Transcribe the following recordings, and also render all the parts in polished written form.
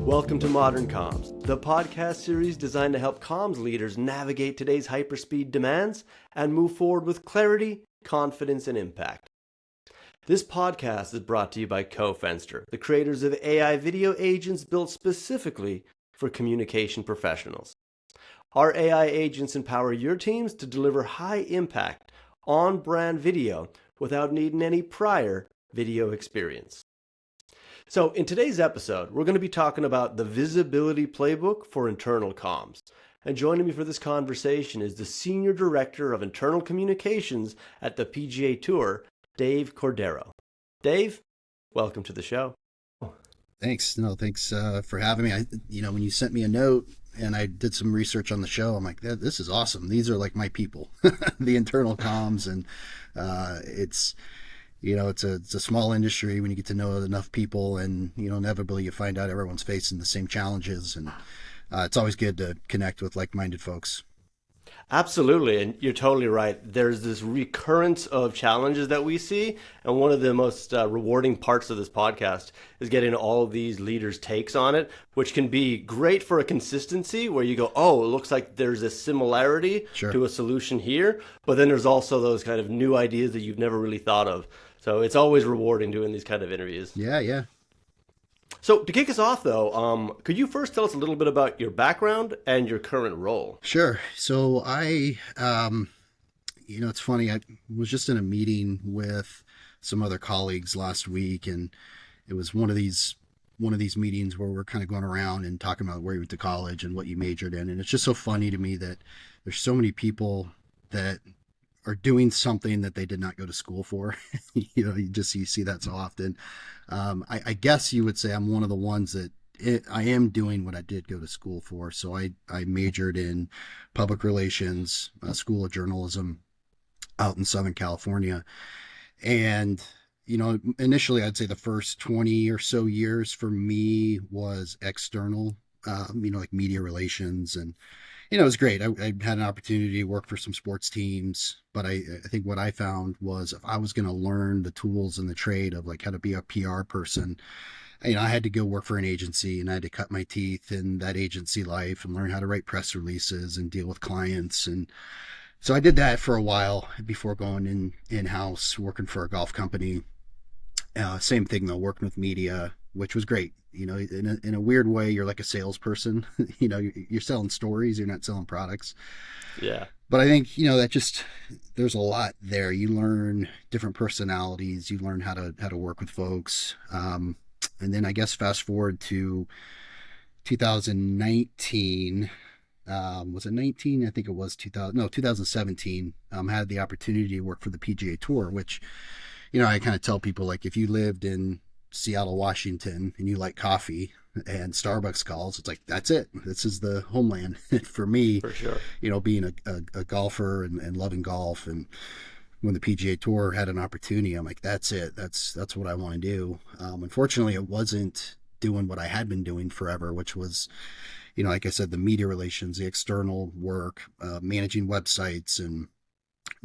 Welcome to Modern Comms, the podcast series designed to help comms leaders navigate today's hyperspeed demands and move forward with clarity, confidence, and impact. This podcast is brought to you by cofenster, the creators of AI video agents built specifically for communication professionals. Our AI agents empower your teams to deliver high-impact, on-brand video without needing any prior video experience. So in today's episode, we're going to be talking about the visibility playbook for internal comms. And joining me for this conversation is the Senior Director of Internal Communications at the PGA TOUR, Dave Cordero. Dave, welcome to the show. Thanks. Thanks for having me. When you sent me a note and I did some research on the show, I'm like, this is awesome. These are like my people, the internal comms, and it's a small industry when you get to know enough people, and inevitably you find out everyone's facing the same challenges, and it's always good to connect with like-minded folks. Absolutely, and you're totally right. There's this recurrence of challenges that we see, and one of the most rewarding parts of this podcast is getting all of these leaders' takes on it, which can be great for a consistency where you go, oh, it looks like there's a similarity to a solution here, but then there's also those kind of new ideas that you've never really thought of. So it's always rewarding doing these kind of interviews. Yeah. So to kick us off, though, could you first tell us a little bit about your background and your current role? Sure. So I, it's funny. I was just in a meeting with some other colleagues last week, and it was one of these meetings where we're kind of going around and talking about where you went to college and what you majored in. And it's just so funny to me that there's so many people that are doing something that they did not go to school for. You see that so often. I guess you would say I'm one of the ones that I am doing what I did go to school for. So I majored in public relations, School of Journalism out in Southern California. And, initially I'd say the first 20 or so years for me was external, like media relations, and it was great. I had an opportunity to work for some sports teams, but I think what I found was if I was going to learn the tools and the trade of like how to be a PR person, I had to go work for an agency, and I had to cut my teeth in that agency life and learn how to write press releases and deal with clients. And so I did that for a while before going in-house, working for a golf company. Same thing though, working with media, which was great. In a weird way, you're like a salesperson. You're selling stories, you're not selling products. Yeah. But I think, there's a lot there. You learn different personalities, you learn how to work with folks. And then I guess fast forward to 2019, was it 19? I think it was 2017. Had the opportunity to work for the PGA TOUR, which, I kind of tell people, like, if you lived in Seattle, Washington, and you like coffee and Starbucks calls, it's like, that's it. This is the homeland for me. For sure. Being a golfer and loving golf, and when the PGA Tour had an opportunity, I'm like, that's it. That's what I want to do. Unfortunately, it wasn't doing what I had been doing forever, which was, like I said, the media relations, the external work, managing websites and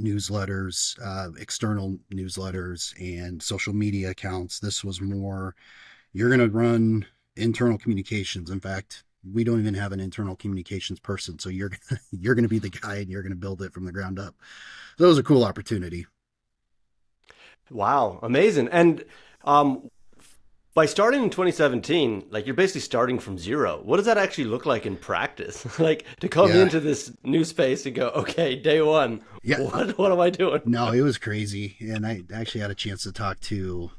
newsletters, external newsletters and social media accounts. This was more, you're going to run internal communications. In fact, we don't even have an internal communications person. So you're going to be the guy, and you're going to build it from the ground up. So that was a cool opportunity. Wow. Amazing. And by starting in 2017, like, you're basically starting from zero. What does that actually look like in practice? Like, to come into this new space and go, okay, day one, what am I doing? No, it was crazy. And I actually had a chance to talk to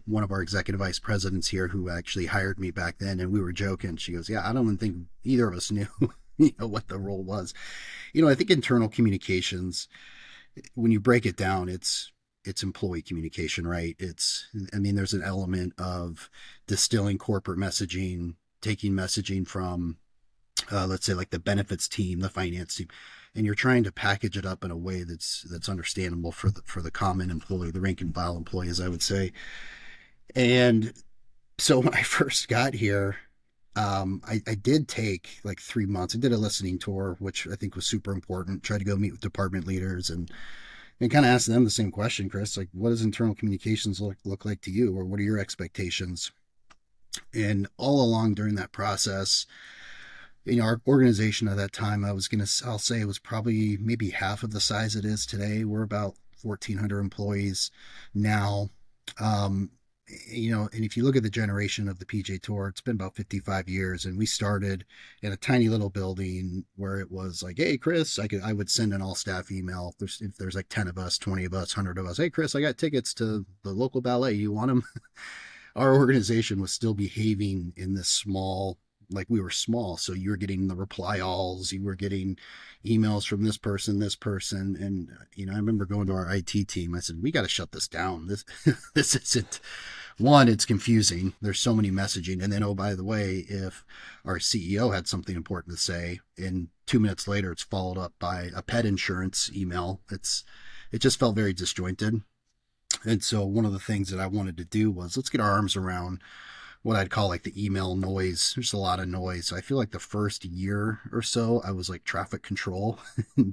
one of our executive vice presidents here who actually hired me back then. And we were joking. She goes, I don't even think either of us knew what the role was. I think internal communications, when you break it down, it's employee communication, right? There's an element of distilling corporate messaging, taking messaging from, let's say, like the benefits team, the finance team, and you're trying to package it up in a way that's understandable for the common employee, the rank and file employee, as I would say. And so when I first got here, I did take like 3 months. I did a listening tour, which I think was super important. Tried to go meet with department leaders and kind of ask them the same question, Chris, like, what does internal communications look like to you, or what are your expectations? And all along during that process, our organization at that time, I'll say it was probably maybe half of the size it is today. We're about 1,400 employees now. Um, and if you look at the generation of the PGA Tour, it's been about 55 years, and we started in a tiny little building where it was like, "Hey, Chris," I would send an all staff email. If there's like 10 of us, 20 of us, 100 of us, "Hey, Chris, I got tickets to the local ballet. You want them?" Our organization was still behaving in this small, like we were small. So you were getting the reply alls, you were getting emails from this person. And, I remember going to our IT team. I said, we got to shut this down. This isn't, one, it's confusing. There's so many messaging. And then, oh, by the way, if our CEO had something important to say, and 2 minutes later, it's followed up by a pet insurance email. It just felt very disjointed. And so one of the things that I wanted to do was, let's get our arms around what I'd call like the email noise. There's a lot of noise. So I feel like the first year or so, I was like traffic control and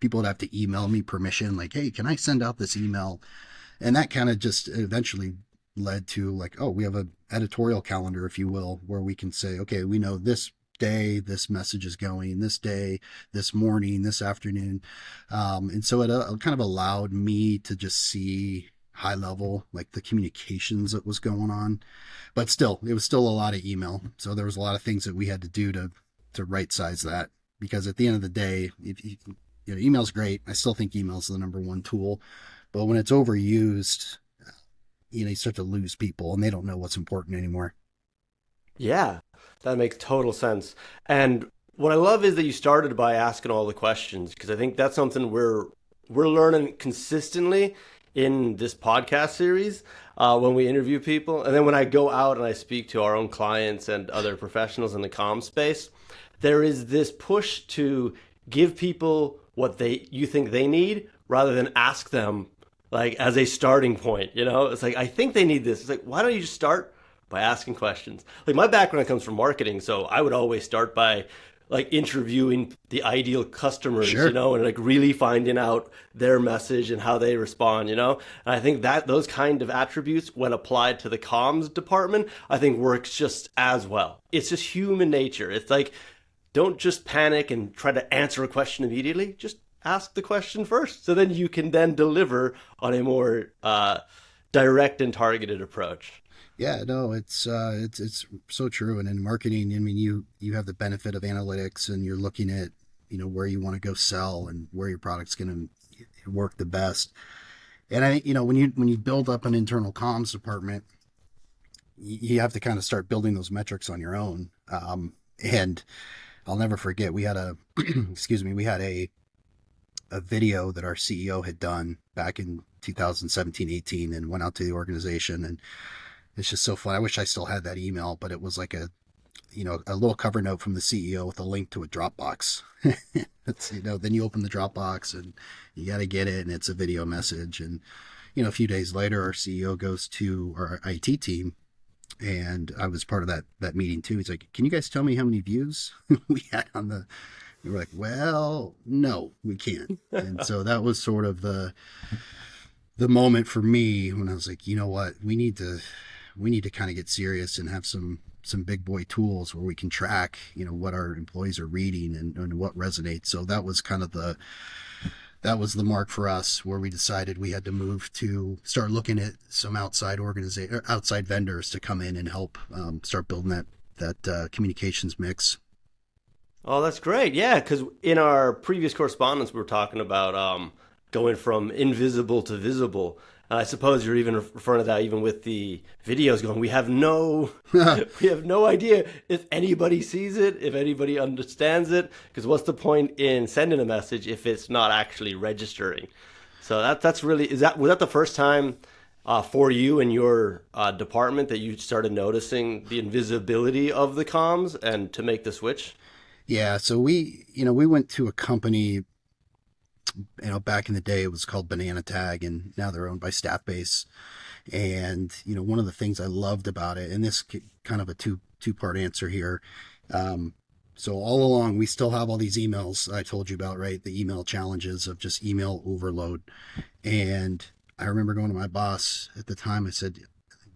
people would have to email me permission, like, "Hey, can I send out this email?" And that kind of just eventually led to like, oh, we have an editorial calendar, if you will, where we can say, okay, we know this day this message is going, this day, this morning, this afternoon. And so it kind of allowed me to just see high level, like the communications that was going on. But still, it was still a lot of email. So there was a lot of things that we had to do to right size that, because at the end of the day, email's great. I still think email's the number one tool, but when it's overused, you start to lose people and they don't know what's important anymore. Yeah, that makes total sense. And what I love is that you started by asking all the questions, because I think that's something we're learning consistently in this podcast series when we interview people. And then when I go out and I speak to our own clients and other professionals in the comm space, there is this push to give people what you think they need rather than ask them like as a starting point. It's like, I think they need this. It's like, why don't you just start by asking questions? Like, my background comes from marketing, so I would always start by like interviewing the ideal customers, Sure. And like really finding out their message and how they respond, And I think that those kind of attributes, when applied to the comms department, I think works just as well. It's just human nature. It's like, don't just panic and try to answer a question immediately. Just ask the question first, so then you can then deliver on a more direct and targeted approach. Yeah, no, it's so true. And in marketing, I mean, you have the benefit of analytics, and you're looking at, where you want to go sell and where your product's going to work the best. And I think, when you build up an internal comms department, you have to kind of start building those metrics on your own. And I'll never forget, we had a video that our CEO had done back in 2017-18 and went out to the organization, and it's just so fun. I wish I still had that email, but it was like a little cover note from the CEO with a link to a Dropbox. Then you open the Dropbox and you got to get it, and it's a video message. And, a few days later, our CEO goes to our IT team, and I was part of that meeting too. He's like, "Can you guys tell me how many views we had on the?" We were like, "Well, no, we can't." And so that was sort of the moment for me when I was like, you know what, we need to kind of get serious and have some big boy tools where we can track, what our employees are reading and what resonates. So that was kind of that was the mark for us, where we decided we had to move to start looking at some outside vendors to come in and help start building that communications mix. Oh, that's great. Yeah, because in our previous correspondence, we were talking about going from invisible to visible. And I suppose you're even referring to that even with the videos going. We have no idea if anybody sees it, if anybody understands it, because what's the point in sending a message if it's not actually registering? So that's really, was that the first time for you and your department that you started noticing the invisibility of the comms and to make the switch? Yeah, so we went to a company, back in the day it was called Banana Tag, and now they're owned by Staffbase. And, one of the things I loved about it, and this kind of a two-part answer here. So all along, we still have all these emails I told you about, right? The email challenges of just email overload. And I remember going to my boss at the time. I said,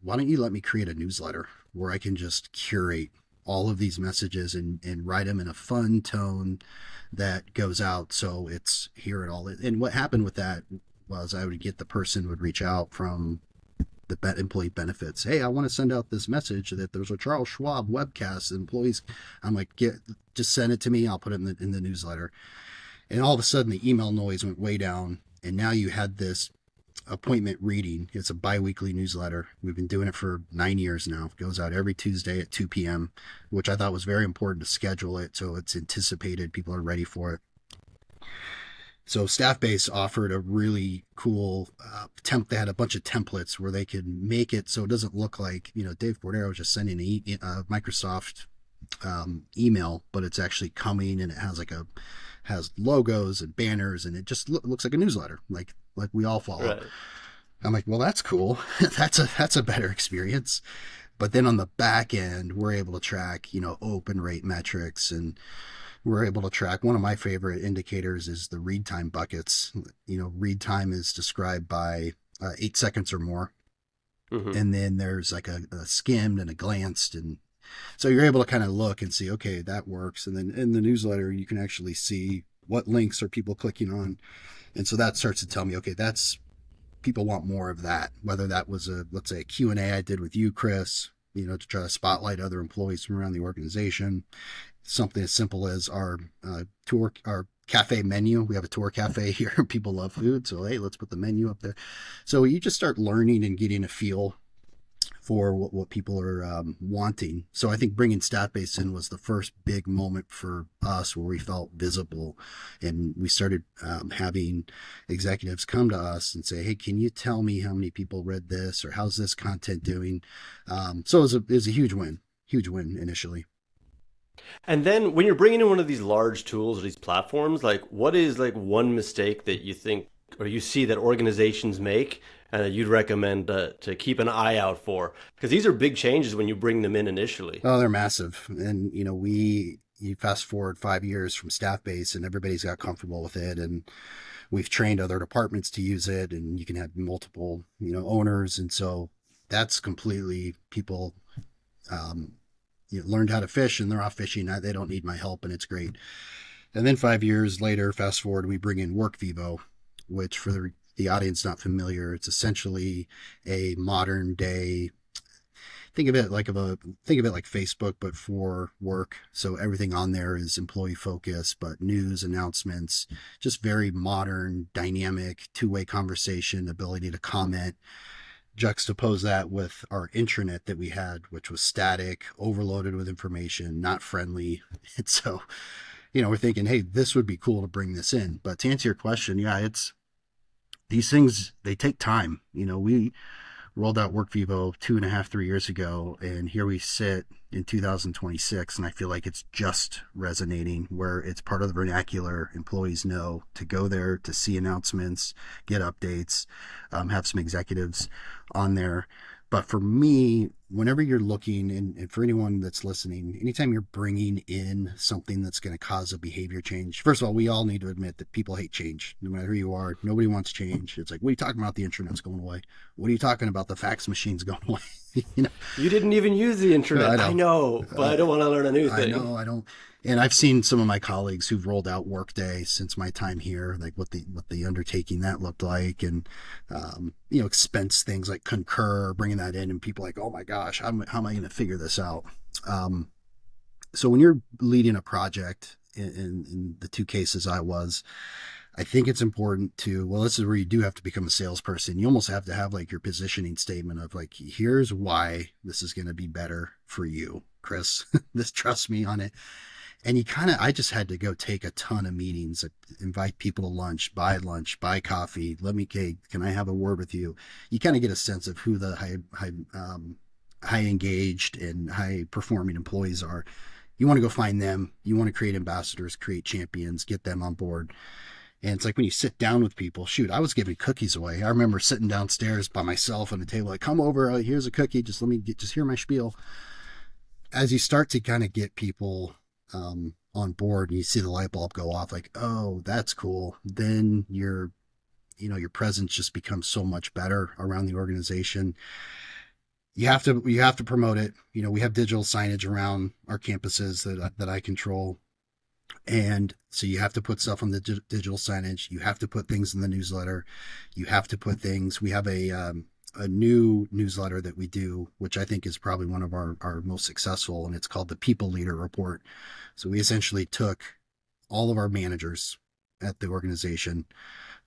why don't you let me create a newsletter where I can just curate all of these messages and write them in a fun tone that goes out. So it's here at all. And what happened with that was I would get the person would reach out from the employee benefits. Hey, I want to send out this message that there's a Charles Schwab webcast. Employees, I'm like, just send it to me. I'll put it in the newsletter. And all of a sudden the email noise went way down. And now you had this appointment reading. It's a bi-weekly newsletter. We've been doing it for 9 years now. It goes out every Tuesday at 2 p.m., which I thought was very important to schedule it so it's anticipated. People are ready for it. So Staffbase offered a really cool they had a bunch of templates where they could make it so it doesn't look like, Dave Cordero just sending a Microsoft email, but it's actually coming and it has logos and banners and it just looks like a newsletter, like we all follow. Right. I'm like, well, that's cool. that's a better experience. But then on the back end, we're able to track, open rate metrics, and we're able to track. One of my favorite indicators is the read time buckets. Read time is described by 8 seconds or more. Mm-hmm. And then there's like a skimmed and a glanced. And so you're able to kind of look and see, okay, that works. And then in the newsletter, you can actually see what links are people clicking on. And so that starts to tell me, okay, people want more of that. Whether that was let's say a Q&A I did with you, Chris, to try to spotlight other employees from around the organization. Something as simple as our cafe menu. We have a tour cafe here. People love food. So, hey, let's put the menu up there. So you just start learning and getting a feel for what people are wanting. So I think bringing Staffbase in was the first big moment for us where we felt visible, and we started having executives come to us and say, hey, can you tell me how many people read this, or how's this content doing? So it was a huge win initially. And then when you're bringing in one of these large tools or these platforms, like what is like one mistake that you think or you see that organizations make and that you'd recommend to keep an eye out for? Because these are big changes when you bring them in initially. Oh, they're massive. And, you fast forward 5 years from Staffbase and everybody's got comfortable with it. And we've trained other departments to use it, and you can have multiple, owners. And so that's completely people, learned how to fish and they're off fishing. They don't need my help, and it's great. And then 5 years later, fast forward, we bring in WorkVivo, which for the audience not familiar, it's essentially a modern day. Think of it like Facebook, but for work. So everything on there is employee focused, but news, announcements, just very modern, dynamic, two-way conversation, ability to comment. Juxtapose that with our intranet that we had, which was static, overloaded with information, not friendly. And so, we're thinking, hey, this would be cool to bring this in. But to answer your question, yeah, these things, they take time. We rolled out WorkVivo 2.5-3 years ago, and here we sit in 2026, and I feel like it's just resonating, where it's part of the vernacular. Employees know to go there to see announcements, get updates, have some executives on there. But for me, whenever you're looking, and for anyone that's listening, anytime you're bringing in something that's going to cause a behavior change, first of all, we all need to admit that people hate change. No matter who you are, nobody wants change. It's like, what are you talking about? The internet's going away. What are you talking about? The fax machine's going away. You didn't even use the internet. I know, but I don't want to learn a new thing. I know, I don't. And I've seen some of my colleagues who've rolled out Workday since my time here, like what the undertaking that looked like, and expense things like Concur, bringing that in, and people like, oh my gosh, how am I going to figure this out? So when you're leading a project, in the two cases I think it's important to, this is where you do have to become a salesperson. You almost have to have like your positioning statement of like, here's why this is going to be better for you, Chris. Trust me on it. And I just had to go take a ton of meetings, invite people to lunch, buy coffee. Can I have a word with you? You kind of get a sense of who the high engaged and high performing employees are. You want to go find them. You want to create ambassadors, create champions, get them on board. And it's like when you sit down with people, shoot, I was giving cookies away. I remember sitting downstairs by myself on the table, like, come over, here's a cookie. Just hear my spiel. As you start to kind of get people on board, and you see the light bulb go off, like, oh, that's cool. Then your presence just becomes so much better around the organization. you have to promote it. We have digital signage around our campuses that I control. And so you have to put stuff on the digital signage. You have to put things in the newsletter. You have to put things. We have a new newsletter that we do, which I think is probably one of our most successful, and it's called the People Leader Report. So we essentially took all of our managers at the organization,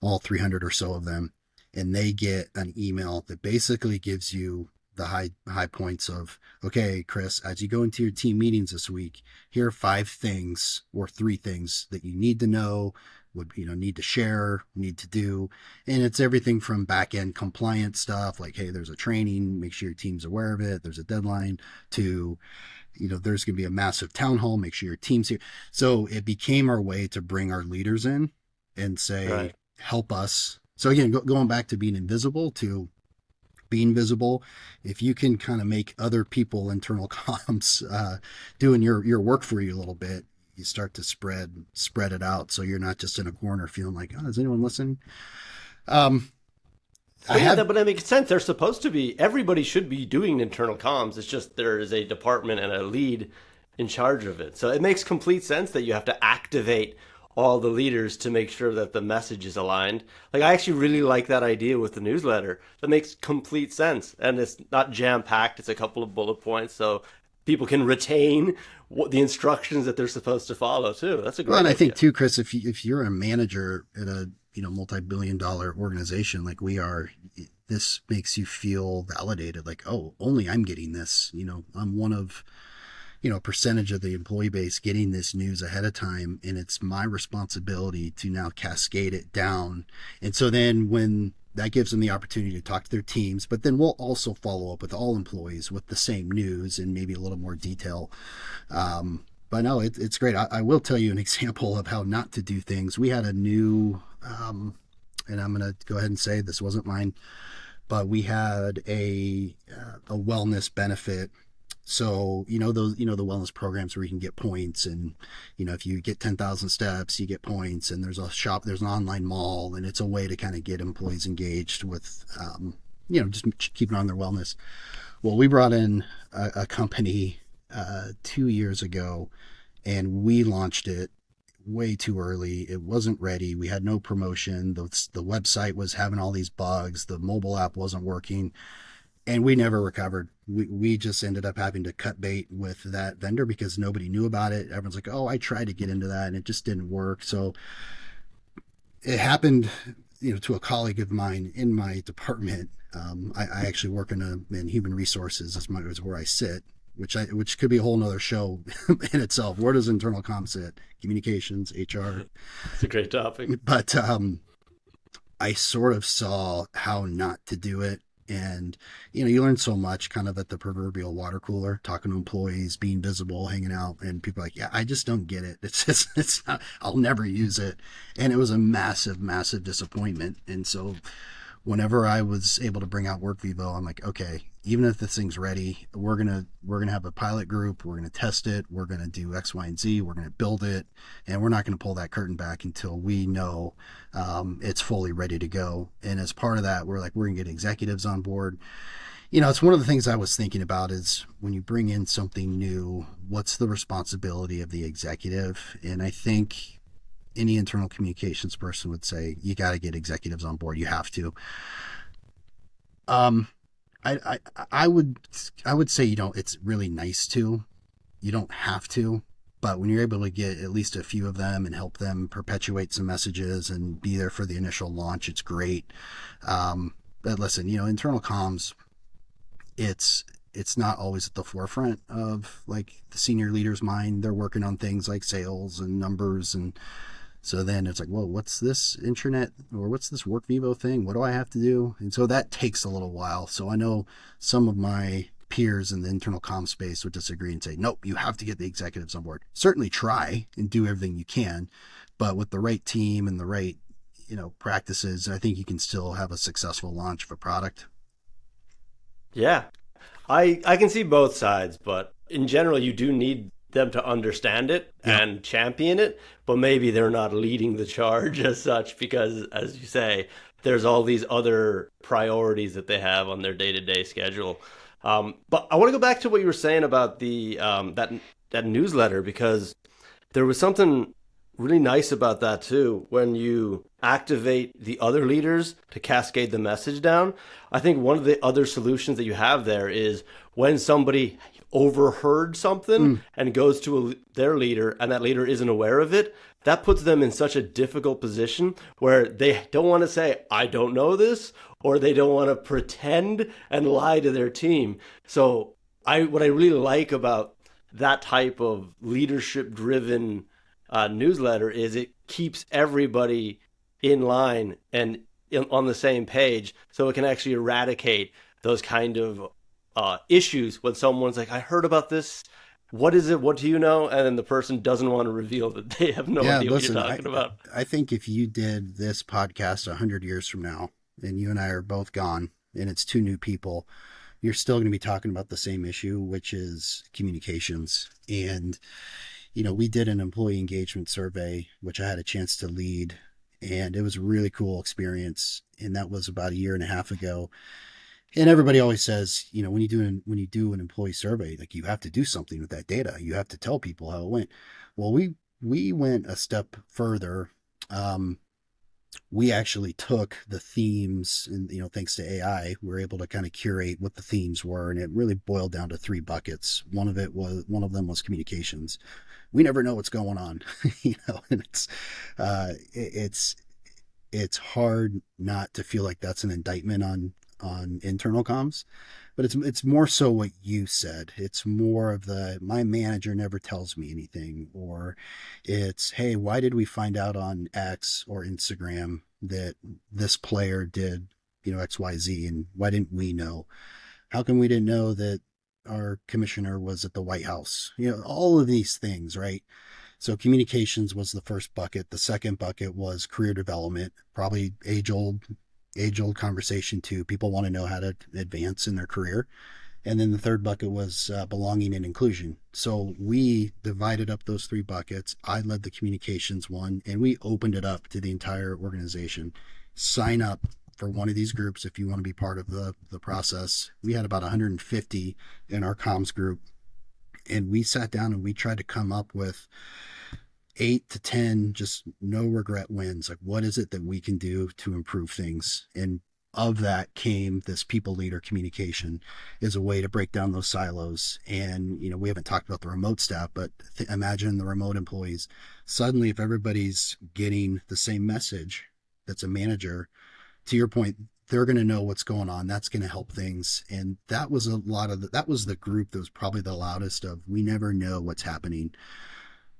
all 300 or so of them, and they get an email that basically gives you the high points of, okay, Chris, as you go into your team meetings this week, here are 5 things or 3 things that you need to know, need to share, need to do. And it's everything from back end compliance stuff, like, hey, there's a training, make sure your team's aware of it, there's a deadline, to there's going to be a massive town hall, make sure your team's here. So it became our way to bring our leaders in and say, right, help us. So again, going back to being invisible to being visible, if you can kind of make other people, internal comms, doing your work for you a little bit, you start to spread it out. So you're not just in a corner feeling like, oh, is anyone listening? But that makes sense. They're supposed to be, everybody should be doing internal comms. It's just there is a department and a lead in charge of it. So it makes complete sense that you have to activate all the leaders to make sure that the message is aligned. Like, I actually really like that idea with the newsletter. That makes complete sense. And it's not jam-packed. It's a couple of bullet points so people can retain the instructions that they're supposed to follow too. That's a great idea. And I think too, Chris, if you're a manager at a multi-billion-dollar organization like we are, this makes you feel validated. Like, oh, only I'm getting this. I'm one of a percentage of the employee base getting this news ahead of time, and it's my responsibility to now cascade it down. And so then when that gives them the opportunity to talk to their teams, but then we'll also follow up with all employees with the same news and maybe a little more detail. But no, it's great. I will tell you an example of how not to do things. We had a new, and I'm going to go ahead and say this wasn't mine, but we had a wellness benefit. So, the wellness programs where you can get points, and, if you get 10,000 steps, you get points, and there's an online mall, and it's a way to kind of get employees engaged with, just keeping on their wellness. Well, we brought in a company 2 years ago, and we launched it way too early. It wasn't ready. We had no promotion. The website was having all these bugs. The mobile app wasn't working. And we never recovered. We just ended up having to cut bait with that vendor because nobody knew about it. Everyone's like, oh, I tried to get into that and it just didn't work. So it happened, to a colleague of mine in my department. I actually work in human resources is where I sit, which could be a whole nother show in itself. Where does internal comm sit? Communications, HR. It's a great topic. But I sort of saw how not to do it. And, you learn so much kind of at the proverbial water cooler, talking to employees, being visible, hanging out, and people are like, yeah, I just don't get it. It's not, I'll never use it. And it was a massive, massive disappointment. And so whenever I was able to bring out WorkVivo, I'm like, okay, even if this thing's ready, we're going to have a pilot group. We're going to test it. We're going to do X, Y, and Z. We're going to build it. And we're not going to pull that curtain back until we know it's fully ready to go. And as part of that, we're going to get executives on board. It's one of the things I was thinking about is when you bring in something new, what's the responsibility of the executive? And I think any internal communications person would say, you got to get executives on board. You have to. I would say, it's really nice to. You don't have to, but when you're able to get at least a few of them and help them perpetuate some messages and be there for the initial launch, it's great. But listen, internal comms, it's not always at the forefront of like the senior leader's mind. They're working on things like sales and numbers, and so then it's like, well, what's this intranet or what's this WorkVivo thing? What do I have to do? And so that takes a little while. So I know some of my peers in the internal comm space would disagree and say, nope, you have to get the executives on board. Certainly try and do everything you can, but with the right team and the right, practices, I think you can still have a successful launch of a product. Yeah, I can see both sides, but in general, you do need them to understand it and champion it, but maybe they're not leading the charge as such because, as you say, there's all these other priorities that they have on their day-to-day schedule. But I want to go back to what you were saying about the that newsletter, because there was something really nice about that too. When you activate the other leaders to cascade the message down, I think one of the other solutions that you have there is when somebody overheard something and goes to their leader and that leader isn't aware of it, that puts them in such a difficult position where they don't want to say, I don't know this, or they don't want to pretend and lie to their team. So what I really like about that type of leadership driven newsletter is it keeps everybody in line and on the same page, so it can actually eradicate those kind of issues when someone's like, I heard about this, what is it, what do you know? And then the person doesn't want to reveal that they have no idea what you're talking about. I think if you did this podcast 100 years from now and you and I are both gone and it's two new people, you're still going to be talking about the same issue, which is communications. And we did an employee engagement survey, which I had a chance to lead, and it was a really cool experience. And that was about a year and a half ago. And everybody always says, when you do an employee survey, like, you have to do something with that data. You have to tell people how it went. Well, we went a step further. We actually took the themes, and thanks to AI, we were able to kind of curate what the themes were, and it really boiled down to 3 buckets. One of them was communications. We never know what's going on, and it's hard not to feel like that's an indictment on internal comms, but it's more so what you said. It's more of my manager never tells me anything, or it's, hey, why did we find out on X or Instagram that this player did, XYZ, and why didn't we know? How come we didn't know that our commissioner was at the White House? All of these things, right? So communications was the first bucket. The second bucket was career development, probably age old conversation too. People want to know how to advance in their career. And then the third bucket was belonging and inclusion. So we divided up those 3 buckets. I led the communications one, and we opened it up to the entire organization. Sign up for one of these groups if you want to be part of the process. We had about 150 in our comms group, and we sat down and we tried to come up with 8 to 10 just no regret wins. Like, what is it that we can do to improve things? And of that came this people leader communication is a way to break down those silos. And, we haven't talked about the remote staff, but imagine the remote employees. Suddenly, if everybody's getting the same message, that's a manager, to your point, they're going to know what's going on. That's going to help things. And that was that was the group that was probably the loudest of, we never know what's happening.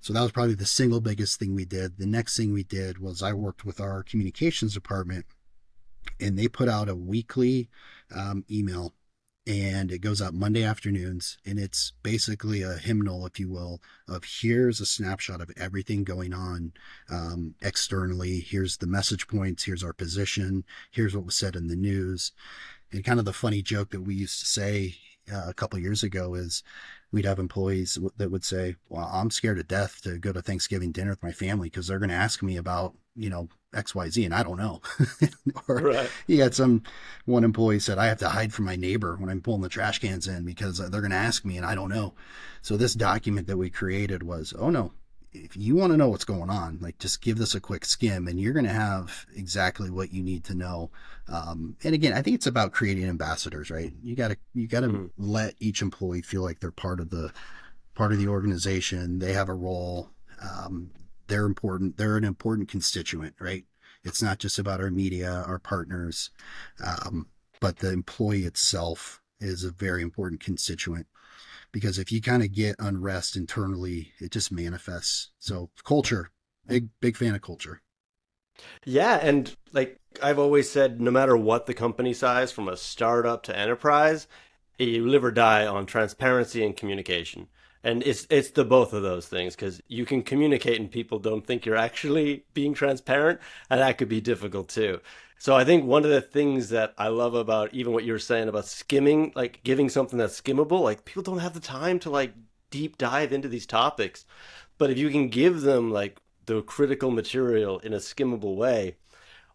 So that was probably the single biggest thing we did. The next thing we did was I worked with our communications department, and they put out a weekly email, and it goes out Monday afternoons. And it's basically a hymnal, if you will, of here's a snapshot of everything going on externally. Here's the message points. Here's our position. Here's what was said in the news. And kind of the funny joke that we used to say a couple of years ago is, we'd have employees that would say, well, I'm scared to death to go to Thanksgiving dinner with my family because they're going to ask me about, XYZ, and I don't know. Or Right. you got one employee said, I have to hide from my neighbor when I'm pulling the trash cans in because they're going to ask me and I don't know. So this document that we created was, oh no, if you want to know what's going on, like, just give this a quick skim and you're going to have exactly what you need to know. And again, I think it's about creating ambassadors, right? You got to let each employee feel like they're part of the organization. They have a role. They're important. They're an important constituent, right? It's not just about our media, our partners, but the employee itself is a very important constituent. Because if you kind of get unrest internally, it just manifests. So culture, big fan of culture. Yeah, and like I've always said, no matter what the company size, from a startup to enterprise, you live or die on transparency and communication. And it's the both of those things, because you can communicate and people don't think you're actually being transparent, and that could be difficult too. So I think one of the things that I love about even what you were saying about skimming, like giving something that's skimmable, like people don't have the time to like deep dive into these topics. But if you can give them like the critical material in a skimmable way,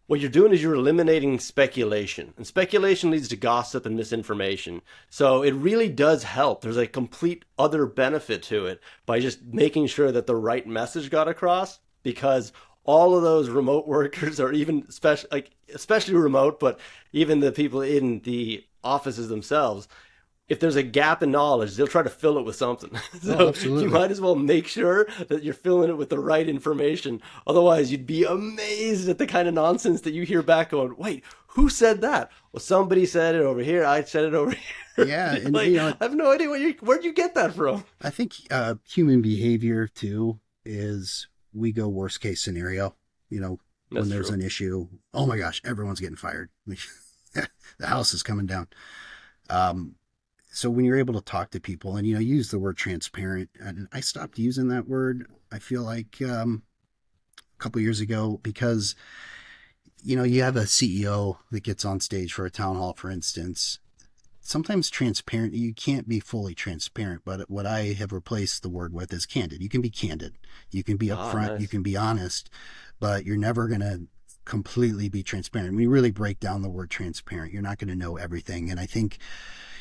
what you're doing is you're eliminating speculation, and speculation leads to gossip and misinformation. So it really does help. There's a complete other benefit to it by just making sure that the right message got across, because all of those remote workers, or even especially remote, but even the people in the offices themselves, if there's a gap in knowledge, they'll try to fill it with something. So you might as well make sure that you're filling it with the right information. Otherwise, you'd be amazed at the kind of nonsense that you hear back going, wait, who said that? Well, somebody said it over here. I said it over here. Yeah. And, like, I have no idea where'd you get that from? I think human behavior, too, is we go worst case scenario. When there's an issue, oh my gosh, everyone's getting fired. The house is coming down. So when you're able to talk to people and, use the word transparent, and I stopped using that word, I feel like a couple years ago, because, you have a CEO that gets on stage for a town hall, for instance. Sometimes transparent, you can't be fully transparent, but what I have replaced the word with is candid. You can be candid. You can be upfront. Nice. You can be honest, but you're never going to completely be transparent. When you really break down the word transparent, you're not going to know everything. And I think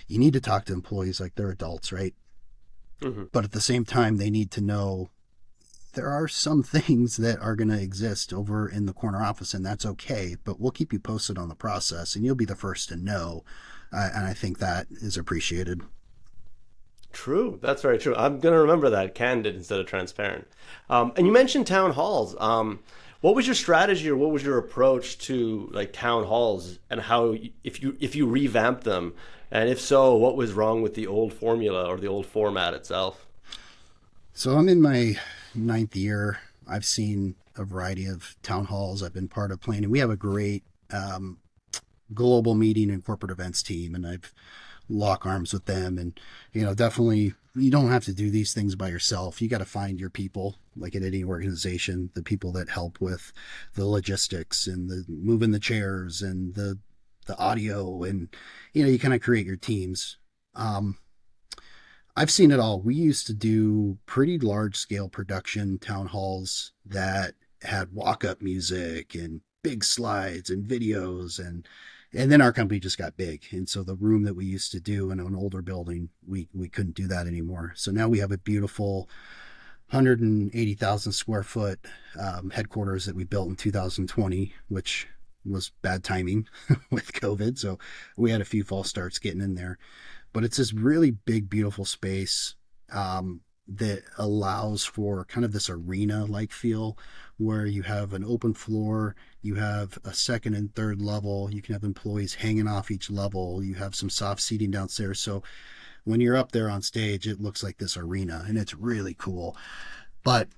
you need to talk to employees like they're adults, right? Mm-hmm. But at the same time, they need to know there are some things that are going to exist over in the corner office, and that's okay. But we'll keep you posted on the process, and you'll be the first to know. And I think that is appreciated. True. That's very true. I'm going to remember that, candid instead of transparent. And you mentioned town halls. What was your strategy, or what was your approach to like town halls, and how, if you revamped them, and if so, what was wrong with the old formula or the old format itself? So I'm in my 9th year. I've seen a variety of town halls. I've been part of planning. We have a great global meeting and corporate events team, and I've lock arms with them. And, definitely you don't have to do these things by yourself. You got to find your people, like in any organization, the people that help with the logistics and the moving the chairs and the audio, and, you kind of create your teams. I've seen it all. We used to do pretty large scale production town halls that had walk-up music and big slides and videos, and then our company just got big. And so the room that we used to do in an older building, we couldn't do that anymore. So now we have a beautiful 180,000 square foot headquarters that we built in 2020, which was bad timing with COVID. So we had a few false starts getting in there. But it's this really big, beautiful space that allows for kind of this arena-like feel, where you have an open floor, you have a second and third level, you can have employees hanging off each level, you have some soft seating downstairs. So when you're up there on stage, it looks like this arena, and it's really cool. But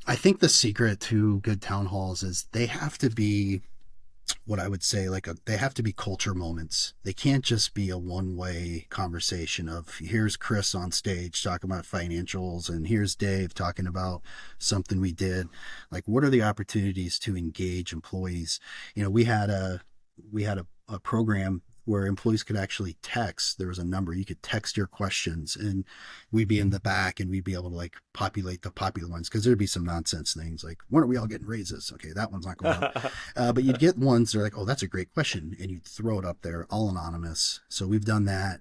I think the secret to good town halls is they have to be what I would say, they have to be culture moments. They can't just be a one-way conversation of here's Chris on stage talking about financials and here's Dave talking about something we did. Like, what are the opportunities to engage employees? We had a program where employees could actually text. There was a number you could text your questions, and we'd be in the back and we'd be able to populate the popular ones, because there'd be some nonsense things like, when are we all getting raises? Okay, that one's not going up. But you'd get ones that are like, oh, that's a great question, and you'd throw it up there, all anonymous. So we've done that.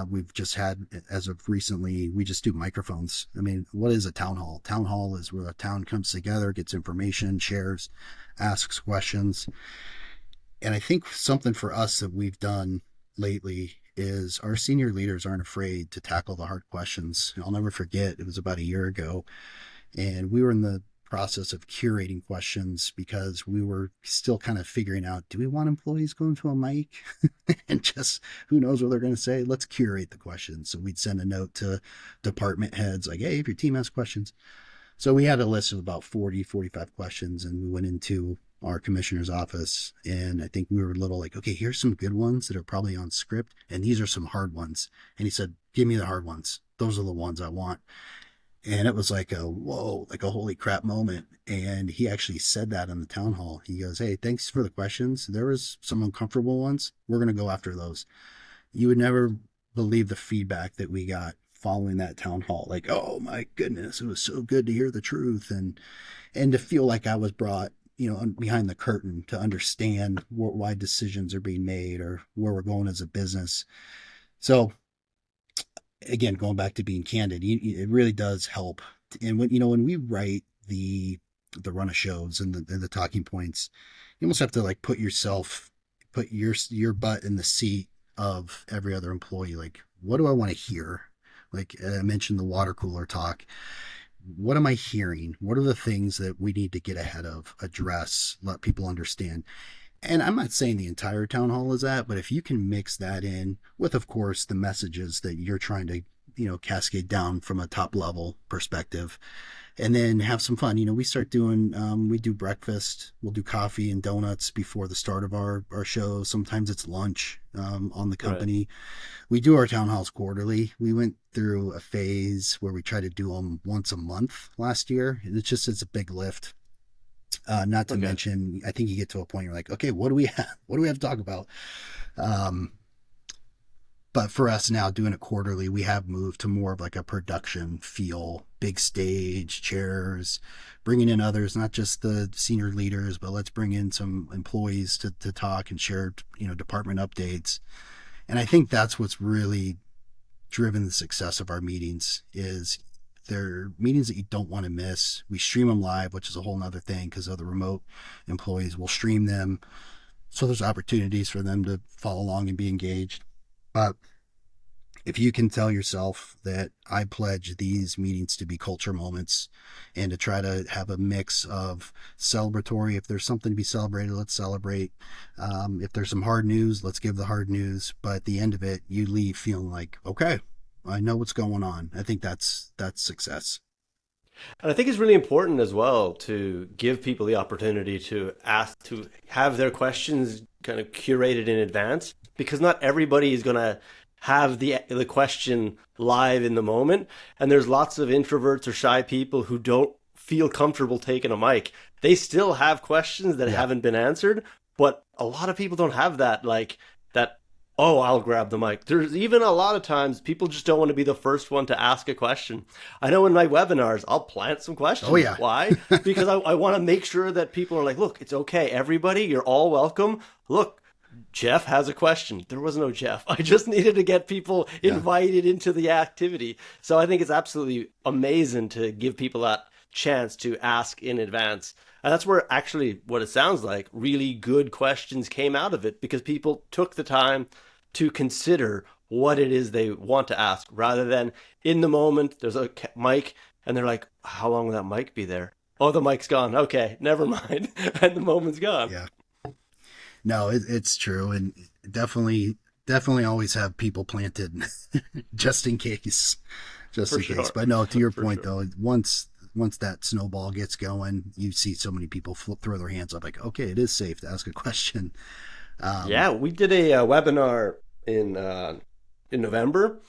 We've just had, as of recently, we just do microphones. I mean, what is a town hall? Town hall is where a town comes together, gets information, shares, asks questions. And I think something for us that we've done lately is our senior leaders aren't afraid to tackle the hard questions. I'll never forget, it was about a year ago, and we were in the process of curating questions because we were still kind of figuring out, do we want employees going to a mic and just who knows what they're going to say? Let's curate the questions. So we'd send a note to department heads like, hey, if your team has questions. So we had a list of about 40, 45 questions, and we went into our commissioner's office, and I think we were a little like, okay, here's some good ones that are probably on script, and these are some hard ones. And he said, give me the hard ones. Those are the ones I want. And it was like a whoa, like a holy crap moment. And he actually said that in the town hall. He goes, hey, thanks for the questions. There was some uncomfortable ones. We're going to go after those. You would never believe the feedback that we got following that town hall. Like, oh my goodness, it was so good to hear the truth, and to feel like I was brought behind the curtain to understand why decisions are being made or where we're going as a business. So again, going back to being candid, it really does help. And when we write the run of shows and the talking points, you almost have to like put your butt in the seat of every other employee. Like, what do I want to hear? Like I mentioned the water cooler talk. What am I hearing? What are the things that we need to get ahead of, address, let people understand? And I'm not saying the entire town hall is that, but if you can mix that in with, of course, the messages that you're trying to, cascade down from a top level perspective, and then have some fun. We start doing, we do breakfast, we'll do coffee and donuts before the start of our show. Sometimes it's lunch on the company. Right. We do our town halls quarterly. We went through a phase where we try to do them once a month last year. And it's a big lift. Not to mention, I think you get to a point you're like, okay, what do we have? What do we have to talk about? But for us now doing it quarterly, we have moved to more of like a production feel, big stage, chairs, bringing in others, not just the senior leaders, but let's bring in some employees to talk and share, department updates. And I think that's what's really driven the success of our meetings is they're meetings that you don't want to miss. We stream them live, which is a whole nother thing because of the remote employees. We'll stream them. So there's opportunities for them to follow along and be engaged. But if you can tell yourself that I pledge these meetings to be culture moments and to try to have a mix of celebratory, if there's something to be celebrated, let's celebrate. If there's some hard news, let's give the hard news. But at the end of it, you leave feeling like, okay, I know what's going on. I think that's success. And I think it's really important as well to give people the opportunity to ask, to have their questions kind of curated in advance, because not everybody is going to have the question live in the moment. And there's lots of introverts or shy people who don't feel comfortable taking a mic. They still have questions that haven't been answered, but a lot of people don't have that, oh, I'll grab the mic. There's even a lot of times people just don't want to be the first one to ask a question. I know in my webinars, I'll plant some questions. Oh, yeah. Why? Because I want to make sure that people are like, look, it's okay. Everybody, you're all welcome. Look, Jeff has a question. There was no Jeff. I just needed to get people invited into the activity. So I think it's absolutely amazing to give people that chance to ask in advance. And that's where actually what it sounds like, really good questions came out of it because people took the time to consider what it is they want to ask rather than in the moment, there's a mic and they're like, how long will that mic be there? Oh, the mic's gone. Okay, never mind. And the moment's gone. Yeah. No, it's true. And definitely always have people planted just in case. But no, to your point though, once that snowball gets going, you see so many people throw their hands up like, okay, it is safe to ask a question. We did a webinar in November,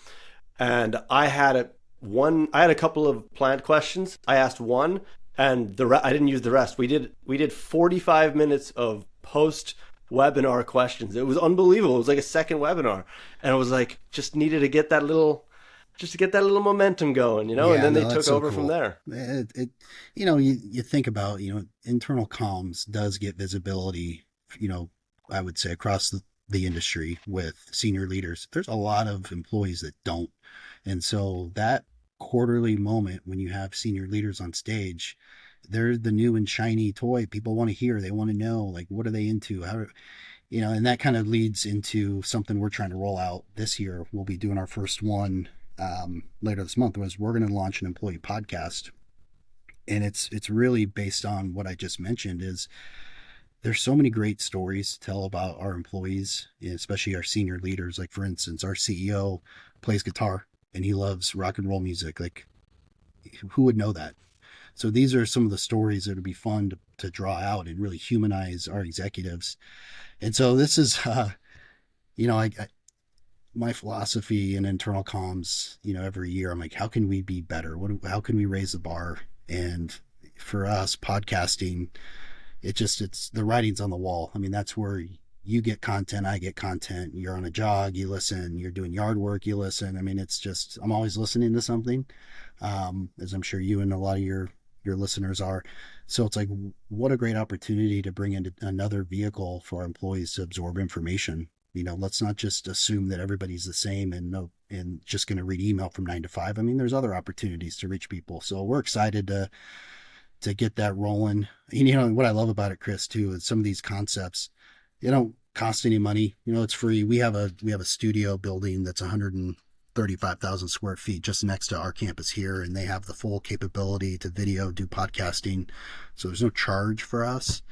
and I had a couple of planned questions. I asked one, and I didn't use the rest. We did 45 minutes of post webinar questions. It was unbelievable. It was like a second webinar, and it was like just needed to get that little momentum going, and then they took over from there. You think about, internal comms does get visibility, I would say across the industry with senior leaders. There's a lot of employees that don't. And so that quarterly moment when you have senior leaders on stage, they're the new and shiny toy. People want to hear, they want to know, like, what are they into? How, and that kind of leads into something we're trying to roll out this year. We'll be doing our first one later this month. We're going to launch an employee podcast. And it's really based on what I just mentioned is there's so many great stories to tell about our employees, especially our senior leaders. Like, for instance, our CEO plays guitar and he loves rock and roll music. Like, who would know that? So these are some of the stories that would be fun to draw out and really humanize our executives. And so this is, my philosophy in internal comms, every year, I'm like, how can we be better? How can we raise the bar? And for us, podcasting, it's the writing's on the wall. I mean, that's where you get content, I get content. You're on a jog, you listen. You're doing yard work, you listen. I mean, I'm always listening to something, as I'm sure you and a lot of your your listeners are. So it's like, what a great opportunity to bring in another vehicle for our employees to absorb information. Let's not just assume that everybody's the same and just going to read email from 9 to 5. I mean, there's other opportunities to reach people. So we're excited to get that rolling. And what I love about it, Chris, too, is some of these concepts, they don't cost any money. It's free. We have a studio building that's 135,000 square feet just next to our campus here, and they have the full capability to video, do podcasting. So there's no charge for us.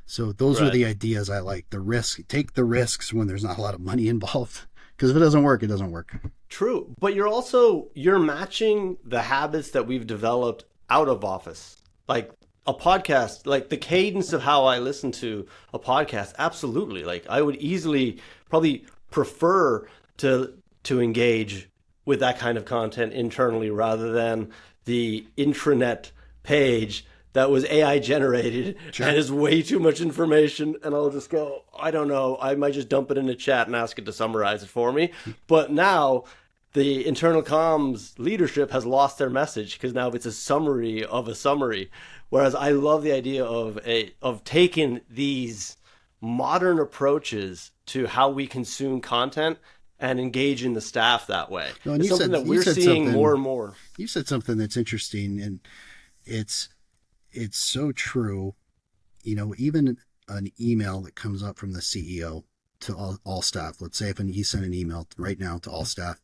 So those are the ideas I like. The risk, take the risks when there's not a lot of money involved. Because if it doesn't work, it doesn't work. True. But you're matching the habits that we've developed out of office. Like a podcast, like the cadence of how I listen to a podcast. Absolutely. Like I would easily probably prefer to engage with that kind of content internally rather than the intranet page that was AI generated and is way too much information. And I'll just go, I don't know, I might just dump it in the chat and ask it to summarize it for me. But now the internal comms leadership has lost their message because now it's a summary of a summary. Whereas I love the idea of taking these modern approaches to how we consume content and engaging the staff that way. No, it's something that we're seeing more and more. You said something that's interesting, and it's so true. Even an email that comes up from the CEO to all staff. Let's say if he sent an email right now to all staff,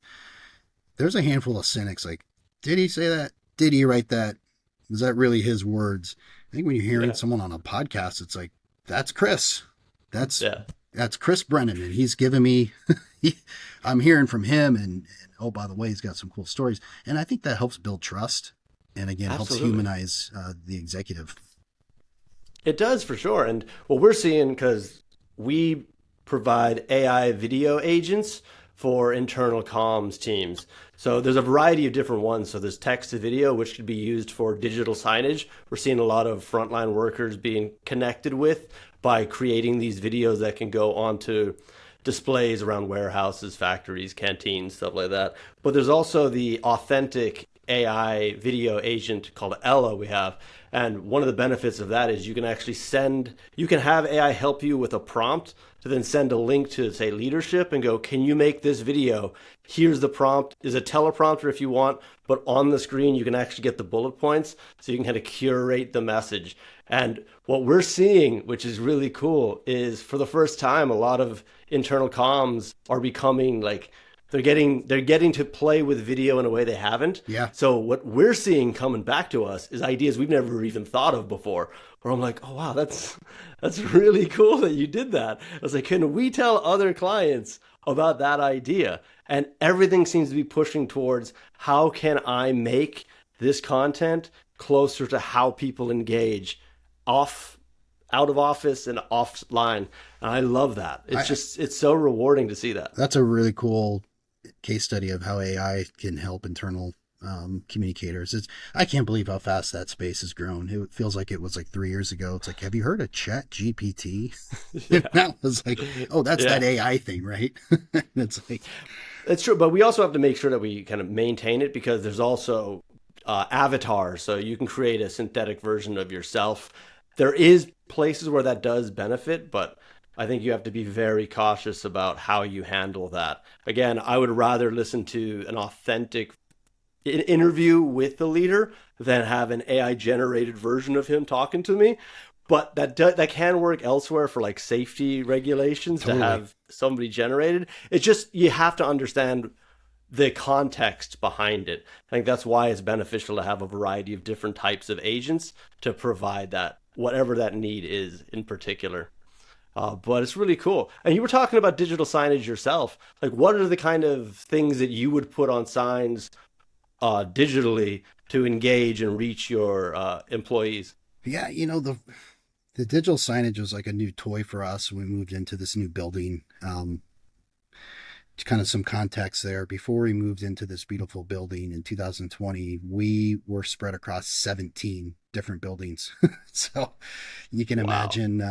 there's a handful of cynics like, did he say that? Did he write that? Was that really his words? I think when you're hearing someone on a podcast, it's like, that's Chris. That's Chris Brennan, and he's giving me, I'm hearing from him, and oh, by the way, he's got some cool stories. And I think that helps build trust. And again, helps humanize the executive. It does, for sure. And what we're seeing, because we provide AI video agents for internal comms teams. So there's a variety of different ones. So there's text to video, which could be used for digital signage. We're seeing a lot of frontline workers being connected with by creating these videos that can go onto displays around warehouses, factories, canteens, stuff like that. But there's also the authentic AI video agent called Ella we have. And one of the benefits of that is you can have AI help you with a prompt to then send a link to, say, leadership and go, can you make this video? Here's the prompt. Is a teleprompter if you want, but on the screen you can actually get the bullet points so you can kind of curate the message. And what we're seeing, which is really cool, is for the first time, a lot of internal comms are becoming like, they're getting to play with video in a way they haven't. Yeah. So what we're seeing coming back to us is ideas we've never even thought of before. Where I'm like, oh wow, that's really cool that you did that. I was like, can we tell other clients about that idea? And everything seems to be pushing towards how can I make this content closer to how people engage out of office and offline. And I love that. It's so rewarding to see that. That's a really cool case study of how AI can help internal communicators. I can't believe how fast that space has grown. It feels like it was like 3 years ago. It's like, have you heard of Chat GPT? Yeah. That was like, oh, that's that AI thing, right? It's like, it's true, but we also have to make sure that we kind of maintain it because there's also avatars, so you can create a synthetic version of yourself. There is places where that does benefit, but I think you have to be very cautious about how you handle that. Again, I would rather listen to an authentic interview with the leader than have an AI-generated version of him talking to me. But that can work elsewhere for like safety regulations to have somebody generated. It's just you have to understand the context behind it. I think that's why it's beneficial to have a variety of different types of agents to provide that, whatever that need is in particular. But it's really cool. And you were talking about digital signage yourself. Like, what are the kind of things that you would put on signs digitally to engage and reach your employees? Yeah, the digital signage was like a new toy for us when we moved into this new building. Kind of some context there. Before we moved into this beautiful building in 2020, we were spread across 17 different buildings. So you can imagine,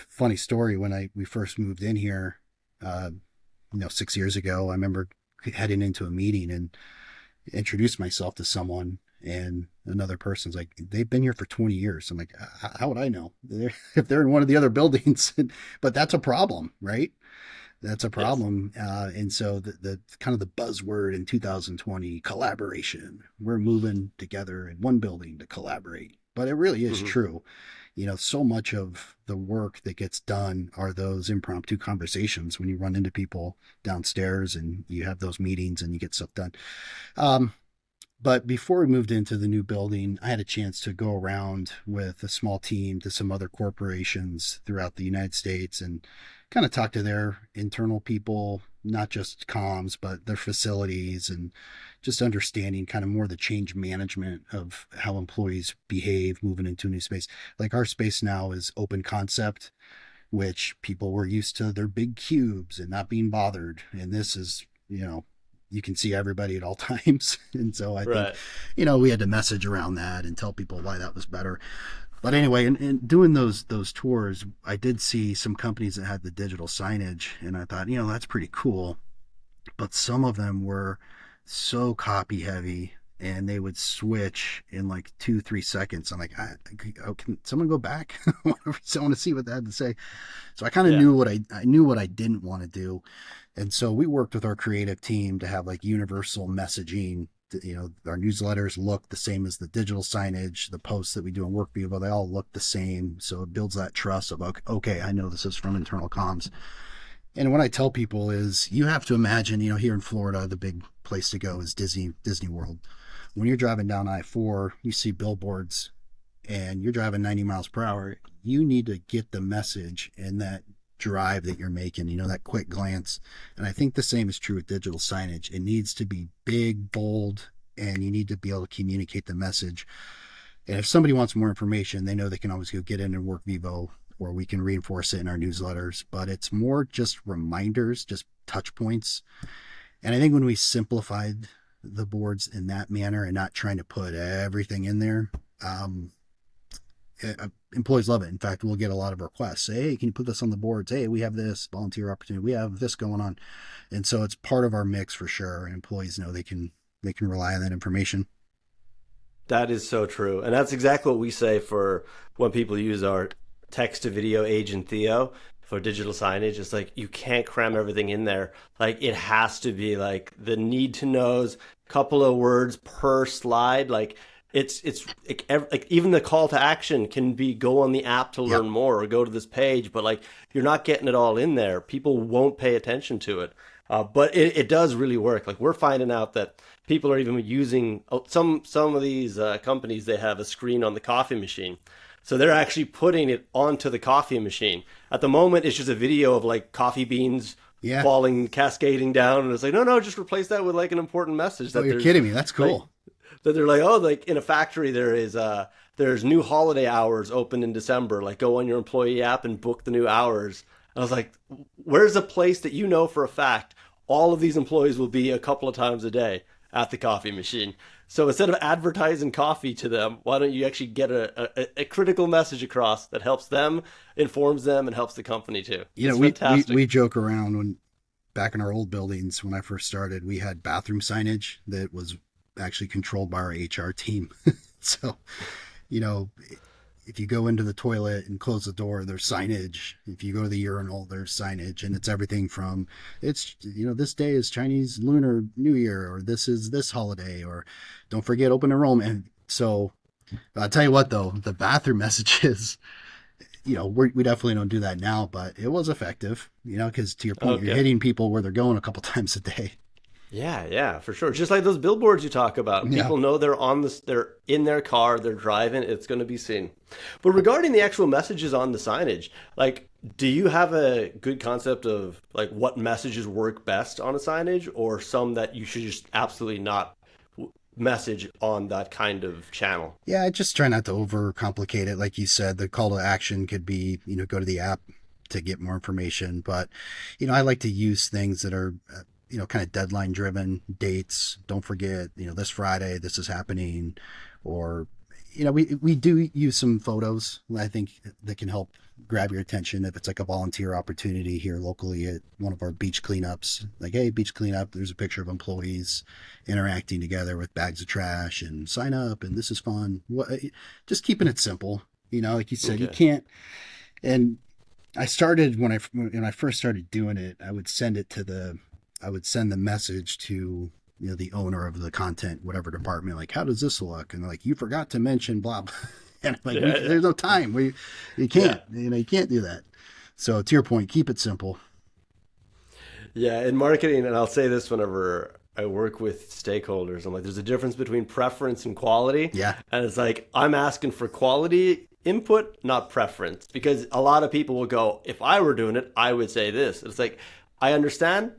funny story, when we first moved in here, 6 years ago, I remember heading into a meeting and introduced myself to someone, And another person's like, they've been here for 20 years. I'm like, how would I know if they're in one of the other buildings? But that's a problem, right? That's a Yes. problem. And so the kind of the buzzword in 2020, collaboration, we're moving together in one building to collaborate. But it really is Hmm. true. So much of the work that gets done are those impromptu conversations when you run into people downstairs and you have those meetings and you get stuff done. Um, but before we moved into the new building, I had a chance to go around with a small team to some other corporations throughout the United States and kind of talk to their internal people, not just comms, but their facilities, and just understanding kind of more the change management of how employees behave moving into a new space. Like our space now is open concept, which people were used to their big cubes and not being bothered. And this is, you can see everybody at all times. And so I think, Right. we had to message around that and tell people why that was better. But anyway, in doing those tours, I did see some companies that had the digital signage, and I thought, that's pretty cool. But some of them were so copy heavy, and they would switch in like 2-3 seconds. I'm like, can someone go back? I want to see what they had to say. So I kind of Yeah. knew I knew what I didn't want to do, and so we worked with our creative team to have like universal messaging. Our newsletters look the same as the digital signage. The posts that we do in WorkVivo, they all look the same. So it builds that trust of, okay, I know this is from internal comms. And what I tell people is, you have to imagine, here in Florida, the big place to go is Disney World. When you're driving down I-4, you see billboards and you're driving 90 miles per hour. You need to get the message in that drive that you're making, that quick glance. And I think the same is true with digital signage. It needs to be big, bold, and you need to be able to communicate the message. And if somebody wants more information, they know they can always go get in and WorkVivo, or we can reinforce it in our newsletters. But it's more just reminders, just touch points. And I think when we simplified the boards in that manner and not trying to put everything in there, employees love it. In fact, we'll get a lot of requests. Say, hey, can you put this on the boards? Hey, we have this volunteer opportunity. We have this going on. And so it's part of our mix for sure. And employees know they can rely on that information. That is so true. And that's exactly what we say for when people use our text to video agent Theo for digital signage. It's like you can't cram everything in there. Like it has to be like the need to knows, couple of words per slide. Like it's like even the call to action can be go on the app to Yep. learn more or go to this page, but like you're not getting it all in there. People won't pay attention to it. But it does really work. Like we're finding out that people are even using some of these companies. They have a screen on the coffee machine, so they're actually putting it onto the coffee machine. At the moment, it's just a video of like coffee beans Yeah. falling, cascading down, and it's like, no, just replace that with like an important message Oh, that you're there's kidding me. That's like cool. that they're like, oh, like in a factory there's new holiday hours open in December. Like go on your employee app and book the new hours. I was like, where's a place that you know for a fact all of these employees will be a couple of times a day at the coffee machine? So instead of advertising coffee to them, why don't you actually get a critical message across that helps them, informs them, and helps the company too? It's fantastic. We joke around when back in our old buildings when I first started, we had bathroom signage that was actually controlled by our HR team. So, you know, if you go into the toilet and close the door, there's signage. If you go to the urinal, there's signage, and it's everything from this day is Chinese Lunar New Year, or this is this holiday, or don't forget open enrollment. And so I'll tell you what, though, the bathroom messages, we definitely don't do that now, but it was effective, because to your point, you're Okay. hitting people where they're going a couple times a day. Yeah, for sure. Just like those billboards you talk about. Yeah. People know they're in their car, they're driving, it's going to be seen. But regarding the actual messages on the signage, like do you have a good concept of like what messages work best on a signage or some that you should just absolutely not message on that kind of channel? Yeah, I just try not to overcomplicate it. Like you said, the call to action could be, go to the app to get more information. But, I like to use things that are, kind of deadline driven dates. Don't forget, this Friday, this is happening. Or, we do use some photos, I think, that can help grab your attention if it's like a volunteer opportunity here locally at one of our beach cleanups. Like, hey, beach cleanup, there's a picture of employees interacting together with bags of trash and sign up and this is fun. Just keeping it simple, like you said, you can't. And I started when I first started doing it, I would send the message to the owner of the content, whatever department, like, how does this look? And like, you forgot to mention blah, blah. And I'm like, there's no time. You can't, you can't do that. So to your point, keep it simple. Yeah. In marketing, and I'll say this whenever I work with stakeholders, I'm like, there's a difference between preference and quality. Yeah. And it's like, I'm asking for quality input, not preference, because a lot of people will go, if I were doing it, I would say this. It's like, I understand,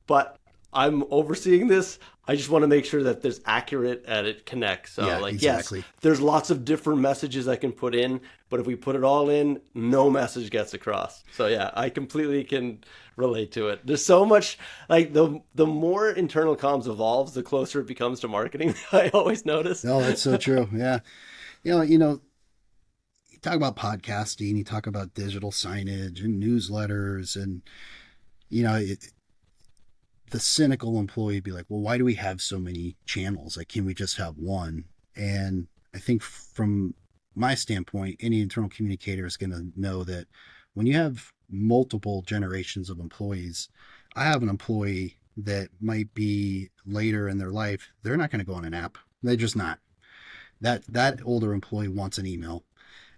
but I'm overseeing this. I just want to make sure that there's accurate and it connects. So exactly. Yes, there's lots of different messages I can put in, but if we put it all in, no message gets across. So yeah, I completely can relate to it. There's so much, like the more internal comms evolves, the closer it becomes to marketing. I always notice. No, that's so true. Yeah. You talk about podcasting, you talk about digital signage and newsletters and, the cynical employee would be like, well, why do we have so many channels? Like, can we just have one? And I think from my standpoint, any internal communicator is going to know that when you have multiple generations of employees, I have an employee that might be later in their life. They're not going to go on an app. They're just not. That older employee wants an email.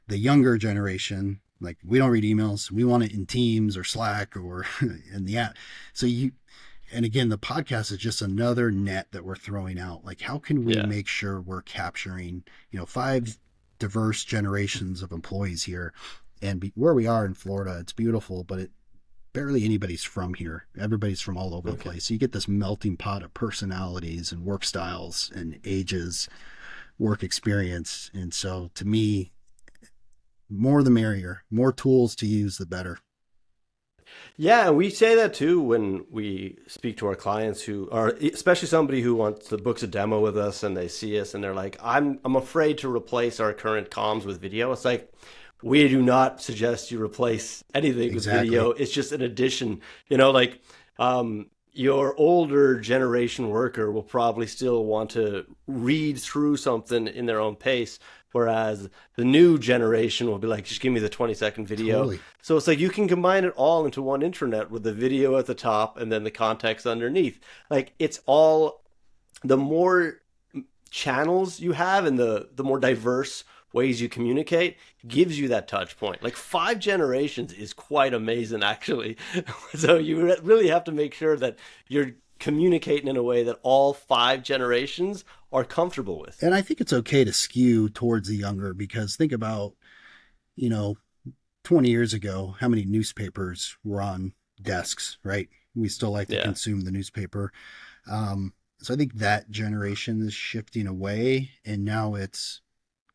The younger generation, like, we don't read emails. We want it in Teams or Slack or in the app. And again, the podcast is just another net that we're throwing out. Like, how can we make sure we're capturing, 5 diverse generations of employees here? And where we are in Florida, it's beautiful, but barely anybody's from here. Everybody's from all over the place. So you get this melting pot of personalities and work styles and ages, work experience. And so to me, more the merrier, more tools to use, the better. Yeah, and we say that too when we speak to our clients who are, especially somebody who wants to book a demo with us and they see us and they're like, I'm afraid to replace our current comms with video. It's like, we do not suggest you replace anything with video. It's just an addition. Your older generation worker will probably still want to read through something in their own pace. Whereas the new generation will be like, just give me the 20-second video. Totally. So it's like you can combine it all into one intranet with the video at the top and then the context underneath. Like, it's all, the more channels you have and the more diverse ways you communicate gives you that touch point. Like, 5 generations is quite amazing, actually. So you really have to make sure that you're communicating in a way that all 5 generations are comfortable with. And I think it's okay to skew towards the younger, because think about, 20 years ago, how many newspapers were on desks, right? We still like to consume the newspaper. So I think that generation is shifting away, and now it's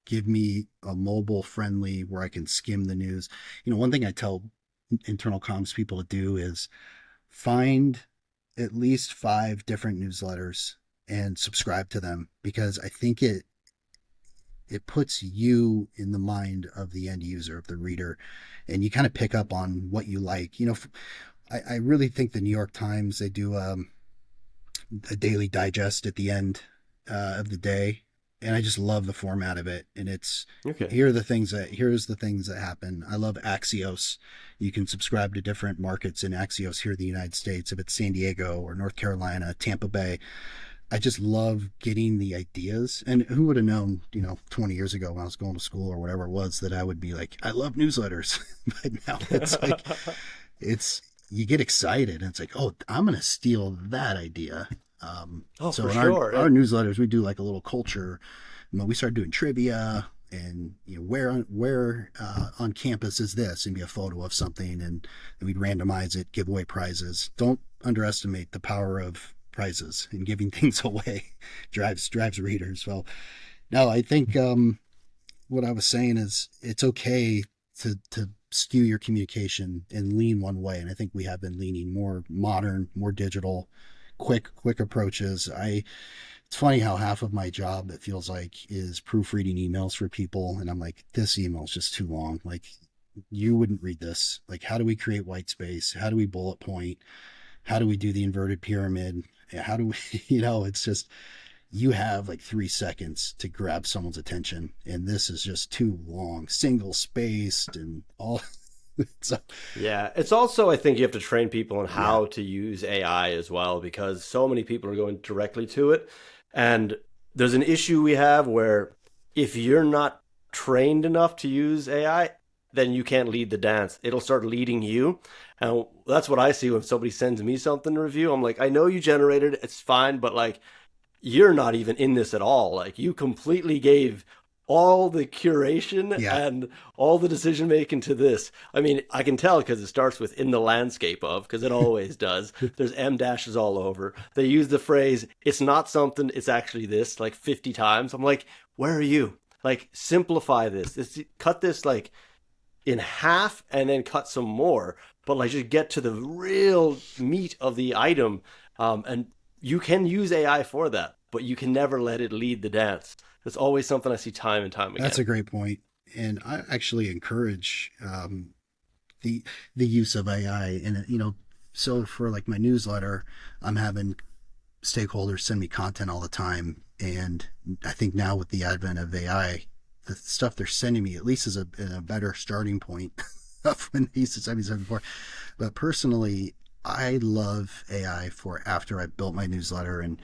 give me a mobile friendly where I can skim the news. One thing I tell internal comms people to do is find at least 5 different newsletters and subscribe to them, because I think it puts you in the mind of the end user, of the reader, and you kind of pick up on what you like. I really think the New York Times, they do a daily digest at the end of the day, and I just love the format of it. And it's here's the things that happen. I love Axios. You can subscribe to different markets in Axios here in the United States, if it's San Diego or North Carolina, Tampa Bay. I just love getting the ideas. And who would have known, 20 years ago when I was going to school or whatever it was, that I would be like, I love newsletters. But now it's like, you get excited and it's like, oh, I'm going to steal that idea. So for in sure. Our newsletters, we do like a little culture. We started doing trivia and, where on campus is this, and be a photo of something, and we'd randomize it, give away prizes. Don't underestimate the power of prizes and giving things away. drives readers. Well, no, I think what I was saying is it's okay to skew your communication and lean one way, and I think we have been leaning more modern, more digital, quick approaches. It's funny how half of my job, it feels like, is proofreading emails for people. And I'm like, this email is just too long. Like, you wouldn't read this. Like, how do we create white space? How do we bullet point? How do we do the inverted pyramid? How do we, it's just, you have like 3 seconds to grab someone's attention. And this is just too long, single spaced and all. So, yeah, it's also, I think you have to train people on how to use AI as well, because so many people are going directly to it. And there's an issue we have where if you're not trained enough to use AI, then you can't lead the dance. It'll start leading you. And that's what I see when somebody sends me something to review. I'm like, I know you generated it, it's fine, but like, you're not even in this at all. Like, you completely gave all the curation and all the decision making to this. I mean, I can tell because it starts with "in the landscape of," because it always does. There's M dashes all over. They use the phrase "it's not something, it's actually this" like 50 times. I'm like, where are you? Like, simplify this. Cut this like in half and then cut some more. But like, just get to the real meat of the item. And you can use AI for that, but you can never let it lead the dance. It's always something I see time and time again. That's a great point. And I actually encourage the use of AI. And, so for like my newsletter, I'm having stakeholders send me content all the time. And I think now with the advent of AI, the stuff they're sending me at least is a better starting point of when they used to send me something before. But personally, I love AI for after I built my newsletter and,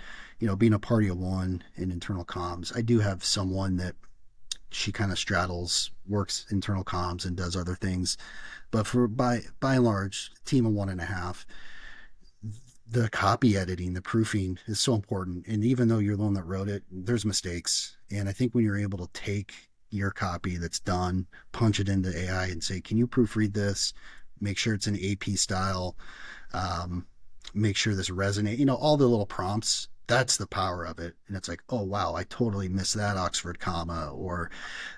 being a party of one in internal comms. I do have someone that she kind of straddles, works internal comms and does other things. But for by and large, team of 1.5, the copy editing, the proofing is so important. And even though you're the one that wrote it, there's mistakes. And I think when you're able to take your copy that's done, punch it into AI and say, can you proofread this? Make sure it's an AP style. Make sure this resonates, all the little prompts. That's the power of it. And it's like, oh, wow, I totally missed that Oxford comma. Or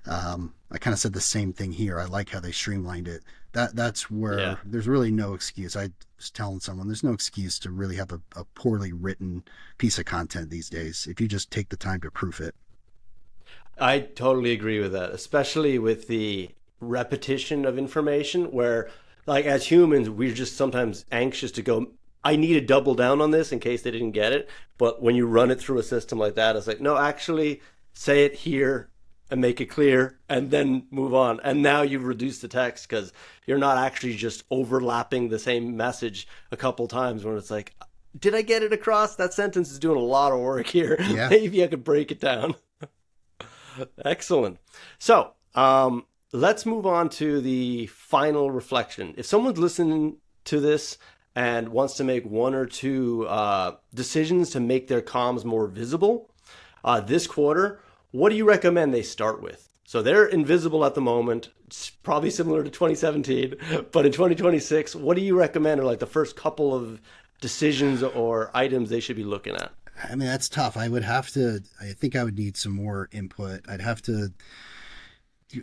I kind of said the same thing here. I like how they streamlined it. That's where there's really no excuse. I was telling someone there's no excuse to really have a poorly written piece of content these days if you just take the time to proof it. I totally agree with that, especially with the repetition of information where, like, as humans, we're just sometimes anxious to go, I need to double down on this in case they didn't get it. But when you run it through a system like that, it's like, no, actually say it here and make it clear and then move on. And now you've reduced the text because you're not actually just overlapping the same message a couple times when it's like, did I get it across? That sentence is doing a lot of work here. Yeah. Maybe I could break it down. Excellent. So let's move on to the final reflection. If someone's listening to this and wants to make one or two decisions to make their comms more visible this quarter, what do you recommend they start with? So they're invisible at the moment. It's probably similar to 2017, but in 2026, what do you recommend are like the first couple of decisions or items they should be looking at? I mean, that's tough. I think I would need some more input. I'd have to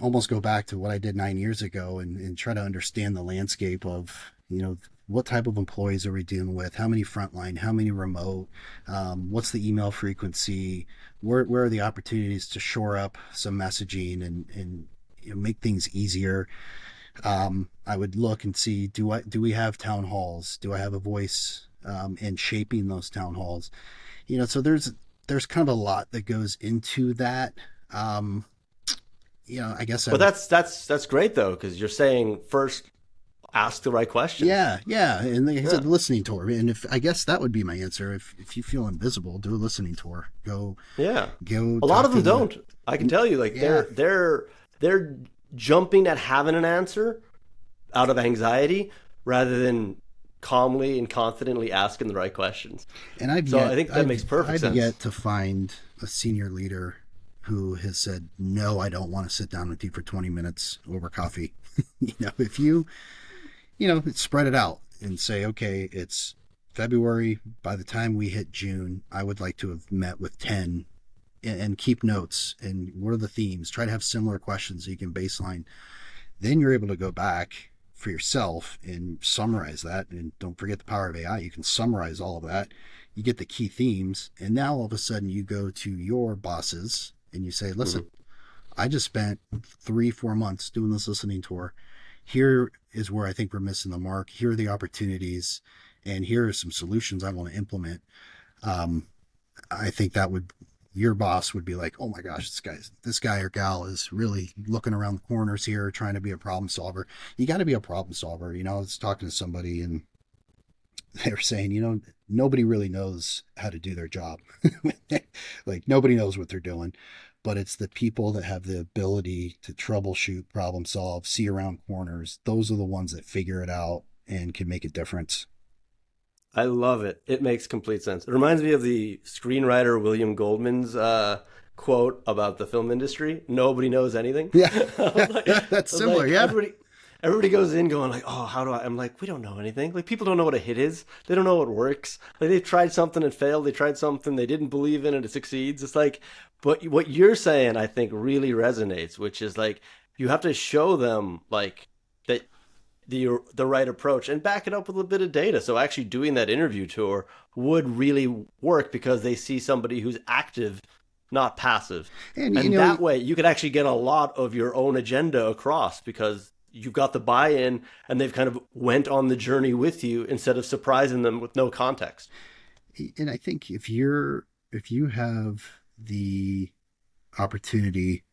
almost go back to what I did 9 years ago and try to understand the landscape of, what type of employees are we dealing with? How many frontline? How many remote? What's the email frequency? Where are the opportunities to shore up some messaging and make things easier? I would look and see, do we have town halls? Do I have a voice in shaping those town halls? So there's kind of a lot that goes into that. I guess. But that's great though, because you're saying first, ask the right questions. Yeah, and they said listening tour, and I guess that would be my answer. If you feel invisible, do a listening tour. Go. A lot of them don't. I can tell you, like they're jumping at having an answer out of anxiety rather than calmly and confidently asking the right questions. And I think that makes perfect sense. I've yet to find a senior leader who has said, no, I don't want to sit down with you for 20 minutes over coffee. If you spread it out and say, okay, it's February. By the time we hit June, I would like to have met with 10 and keep notes. And what are the themes? Try to have similar questions so you can baseline. Then you're able to go back for yourself and summarize that. And don't forget the power of AI. You can summarize all of that you get the key themes, and now all of a sudden you go to your bosses and you say, listen, I just spent 3-4 months doing this listening tour. Here is where I think we're missing the mark. Here are the opportunities, and here are some solutions I want to implement. I think your boss would be like, oh my gosh, this guy or gal is really looking around the corners here, trying to be a problem solver. You got to be a problem solver. I was talking to somebody and they were saying, nobody really knows how to do their job. Like nobody knows what they're doing, but it's the people that have the ability to troubleshoot, problem solve, see around corners. Those are the ones that figure it out and can make a difference. I love it. It makes complete sense. It reminds me of the screenwriter William Goldman's quote about the film industry. Nobody knows anything. Yeah, that's similar. Yeah. Everybody goes in going like, oh, how do I? I'm like, we don't know anything. Like, people don't know what a hit is. They don't know what works. Like, they've tried something and failed. They tried something they didn't believe in and it succeeds. It's like, but what you're saying, I think, really resonates, which is like, you have to show them like that the right approach and back it up with a bit of data. So actually doing that interview tour would really work because they see somebody who's active, not passive. And that way you could actually get a lot of your own agenda across because you've got the buy-in and they've kind of went on the journey with you instead of surprising them with no context. And I think if you have the opportunity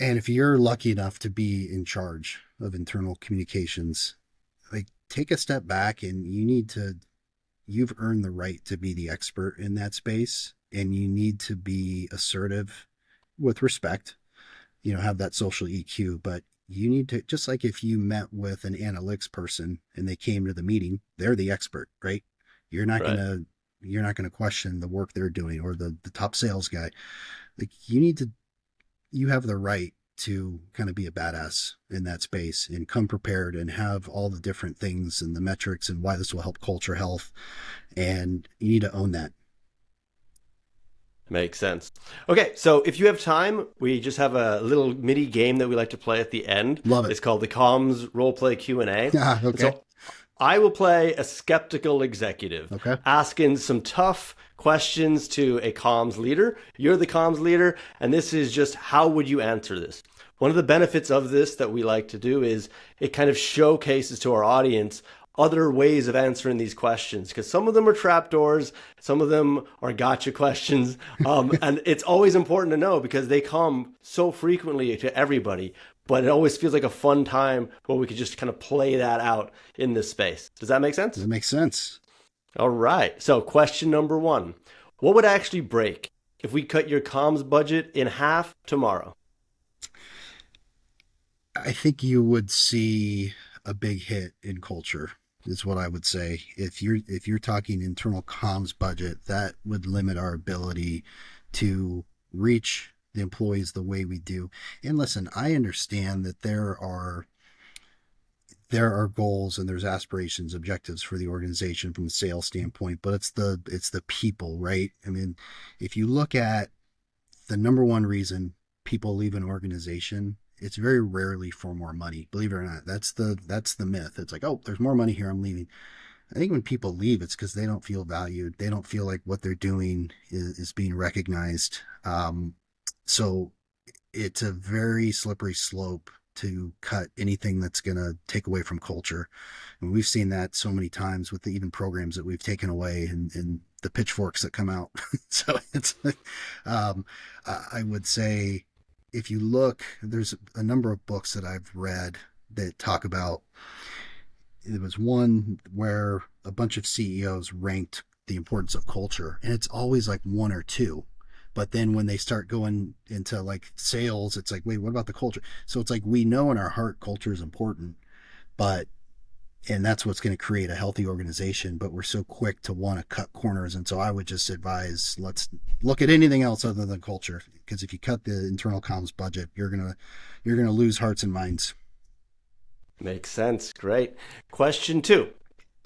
and if you're lucky enough to be in charge of internal communications, like take a step back and you've earned the right to be the expert in that space and you need to be assertive with respect, have that social EQ, but you need to, just like if you met with an analytics person and they came to the meeting, they're the expert, right? You're not going to question the work they're doing or the top sales guy. Like you have the right to kind of be a badass in that space and come prepared and have all the different things and the metrics and why this will help culture health. And you need to own that. Makes sense. Okay, so if you have time, we just have a little mini game that we like to play at the end. Love it. It's called the Comms Roleplay Q&A. Okay. So I will play a skeptical executive, asking some tough questions to a comms leader. You're the comms leader, and this is just how would you answer this? One of the benefits of this that we like to do is it kind of showcases to our audience other ways of answering these questions, because some of them are trapdoors, some of them are gotcha questions, and it's always important to know because they come so frequently to everybody, but it always feels like a fun time where we could just kind of play that out in this space. Does that make sense? That makes sense. All right. So question number 1, what would actually break if we cut your comms budget in half tomorrow? I think you would see a big hit in culture. Is what I would say. If you're talking internal comms budget, that would limit our ability to reach the employees the way we do. And listen, I understand that there are goals and there's aspirations, objectives for the organization from the sales standpoint, but it's the people, right? I mean, if you look at the number one reason people leave an organization, it's very rarely for more money. Believe it or not, that's the myth. It's like, oh, there's more money here, I'm leaving. I think when people leave, it's because they don't feel valued. They don't feel like what they're doing is being recognized. So it's a very slippery slope to cut anything that's going to take away from culture. And we've seen that so many times with the even programs that we've taken away and the pitchforks that come out. So it's, I would say, if you look, there's a number of books that I've read that talk about, there was one where a bunch of CEOs ranked the importance of culture, and it's always like 1 or 2. But then when they start going into like sales, it's like, wait, what about the culture? So it's like, we know in our heart culture is important, and that's what's going to create a healthy organization, but we're so quick to want to cut corners. And so I would just advise, let's look at anything else other than culture, because if you cut the internal comms budget, you're going to lose hearts and minds. Makes sense. Great. Question 2,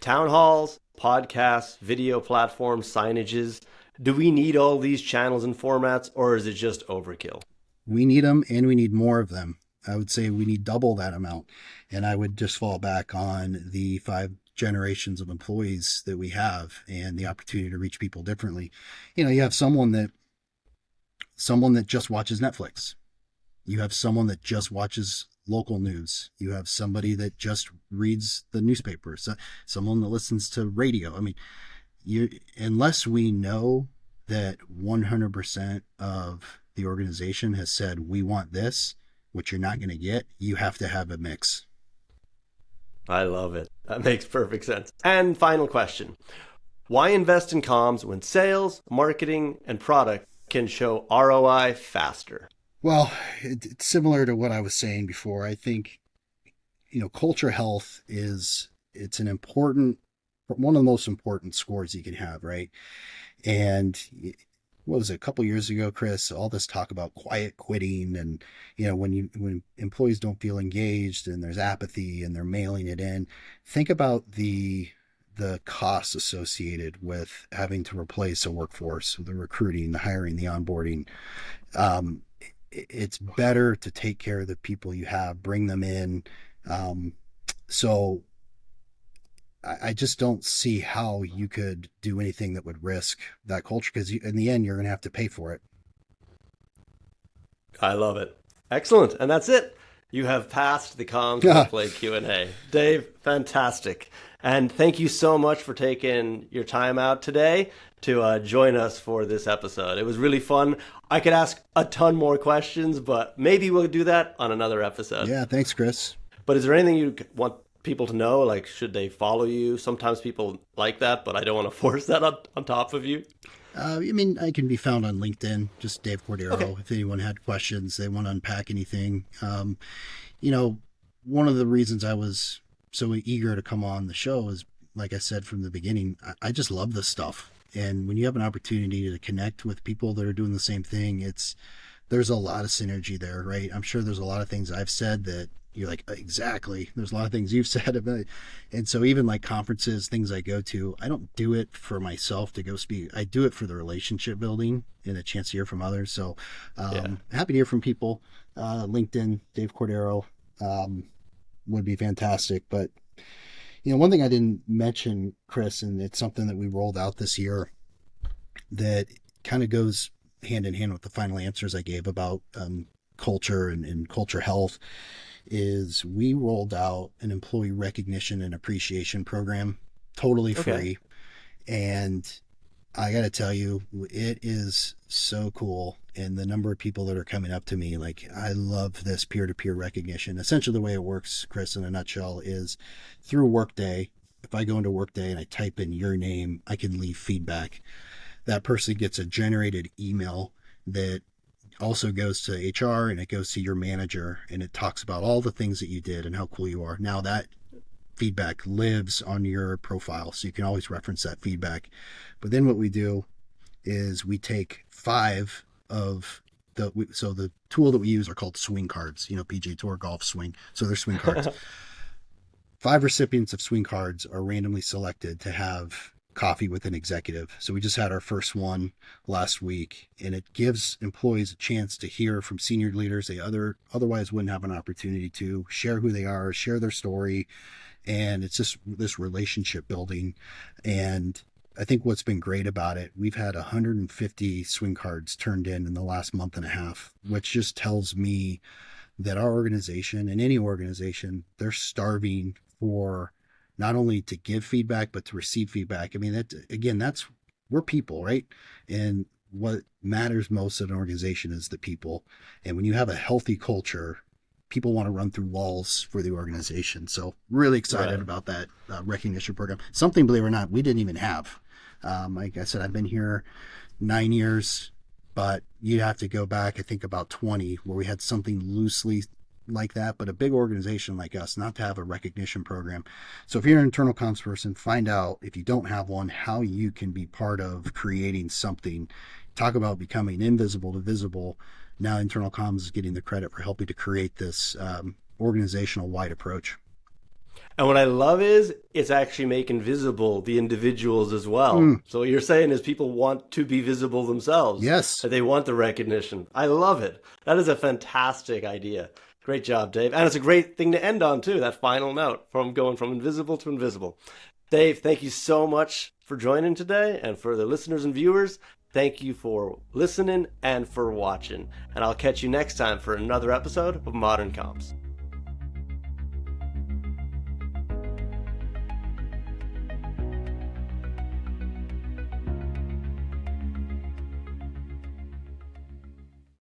town halls, podcasts, video platforms, signages. Do we need all these channels and formats, or is it just overkill? We need them, and we need more of them. I would say we need double that amount. And I would just fall back on the generations of employees that we have and the opportunity to reach people differently. You know, you have someone that just watches Netflix. You have someone that just watches local news. You have somebody that just reads the newspaper. So someone that listens to radio. I mean, unless we know that 100% of the organization has said, we want this, which you're not going to get, you have to have a mix. I love it. That makes perfect sense. And final question. Why invest in comms when sales, marketing, and product can show ROI faster? Well, it's similar to what I was saying before. I think, culture health it's an important, one of the most important scores you can have, right? And what was it, a couple years ago, Chris, all this talk about quiet quitting and, when employees don't feel engaged and there's apathy and they're mailing it in, think about the costs associated with having to replace a workforce, the recruiting, the hiring, the onboarding. It's better to take care of the people you have, bring them in. So I just don't see how you could do anything that would risk that culture, because in the end, you're going to have to pay for it. I love it. Excellent. And that's it. You have passed the Comms Roleplay Q&A. Dave, fantastic. And thank you so much for taking your time out today to join us for this episode. It was really fun. I could ask a ton more questions, but maybe we'll do that on another episode. Yeah, thanks, Chris. But is there anything you want people to know? Like, should they follow you? Sometimes people like that, but I don't want to force that on top of you. I can be found on LinkedIn, just Dave Cordero. Okay. If anyone had questions, they want to unpack anything. One of the reasons I was so eager to come on the show is, like I said from the beginning, I just love this stuff. And when you have an opportunity to connect with people that are doing the same thing, there's a lot of synergy there, right? I'm sure there's a lot of things I've said that you're like, exactly. There's a lot of things you've said about it. And so even like conferences, things I go to, I don't do it for myself to go speak. I do it for the relationship building and a chance to hear from others. So happy to hear from people. LinkedIn, Dave Cordero would be fantastic. But, one thing I didn't mention, Chris, and it's something that we rolled out this year that kind of goes hand in hand with the final answers I gave about culture and culture health, is we rolled out an employee recognition and appreciation program, totally free. Okay. And I got to tell you, it is so cool. And the number of people that are coming up to me, like, I love this peer-to-peer recognition. Essentially, the way it works, Chris, in a nutshell, is through Workday. If I go into Workday and I type in your name, I can leave feedback. That person gets a generated email that also goes to HR and it goes to your manager, and it talks about all the things that you did and how cool you are. Now that feedback lives on your profile, so you can always reference that feedback. But then what we do is we take 5 of the tool that we use are called swing cards, PGA Tour golf swing. So they're swing cards. 5 recipients of swing cards are randomly selected to have coffee with an executive. So we just had our first one last week, and it gives employees a chance to hear from senior leaders they otherwise wouldn't have an opportunity to share who they are, share their story. And it's just this relationship building. And I think what's been great about it, we've had 150 swing cards turned in the last month and a half, which just tells me that our organization and any organization, they're starving for not only to give feedback, but to receive feedback. I mean, we're people, right? And what matters most in an organization is the people. And when you have a healthy culture, people want to run through walls for the organization. So really excited about that recognition program. Something, believe it or not, we didn't even have. Like I said, I've been here 9 years, but you have to go back, I think about 20, where we had something loosely like that, but a big organization like us not to have a recognition program. So if you're an internal comms person, find out, if you don't have one, how you can be part of creating something. Talk about becoming invisible to visible. Now internal comms is getting the credit for helping to create this organizational wide approach. And what I love is it's actually making visible the individuals as well. So what you're saying is people want to be visible themselves. Yes. They want the recognition. I love it. That is a fantastic idea. Great job, Dave. And it's a great thing to end on, too, that final note from going from invisible to invisible. Dave, thank you so much for joining today. And for the listeners and viewers, thank you for listening and for watching. And I'll catch you next time for another episode of Modern Comps.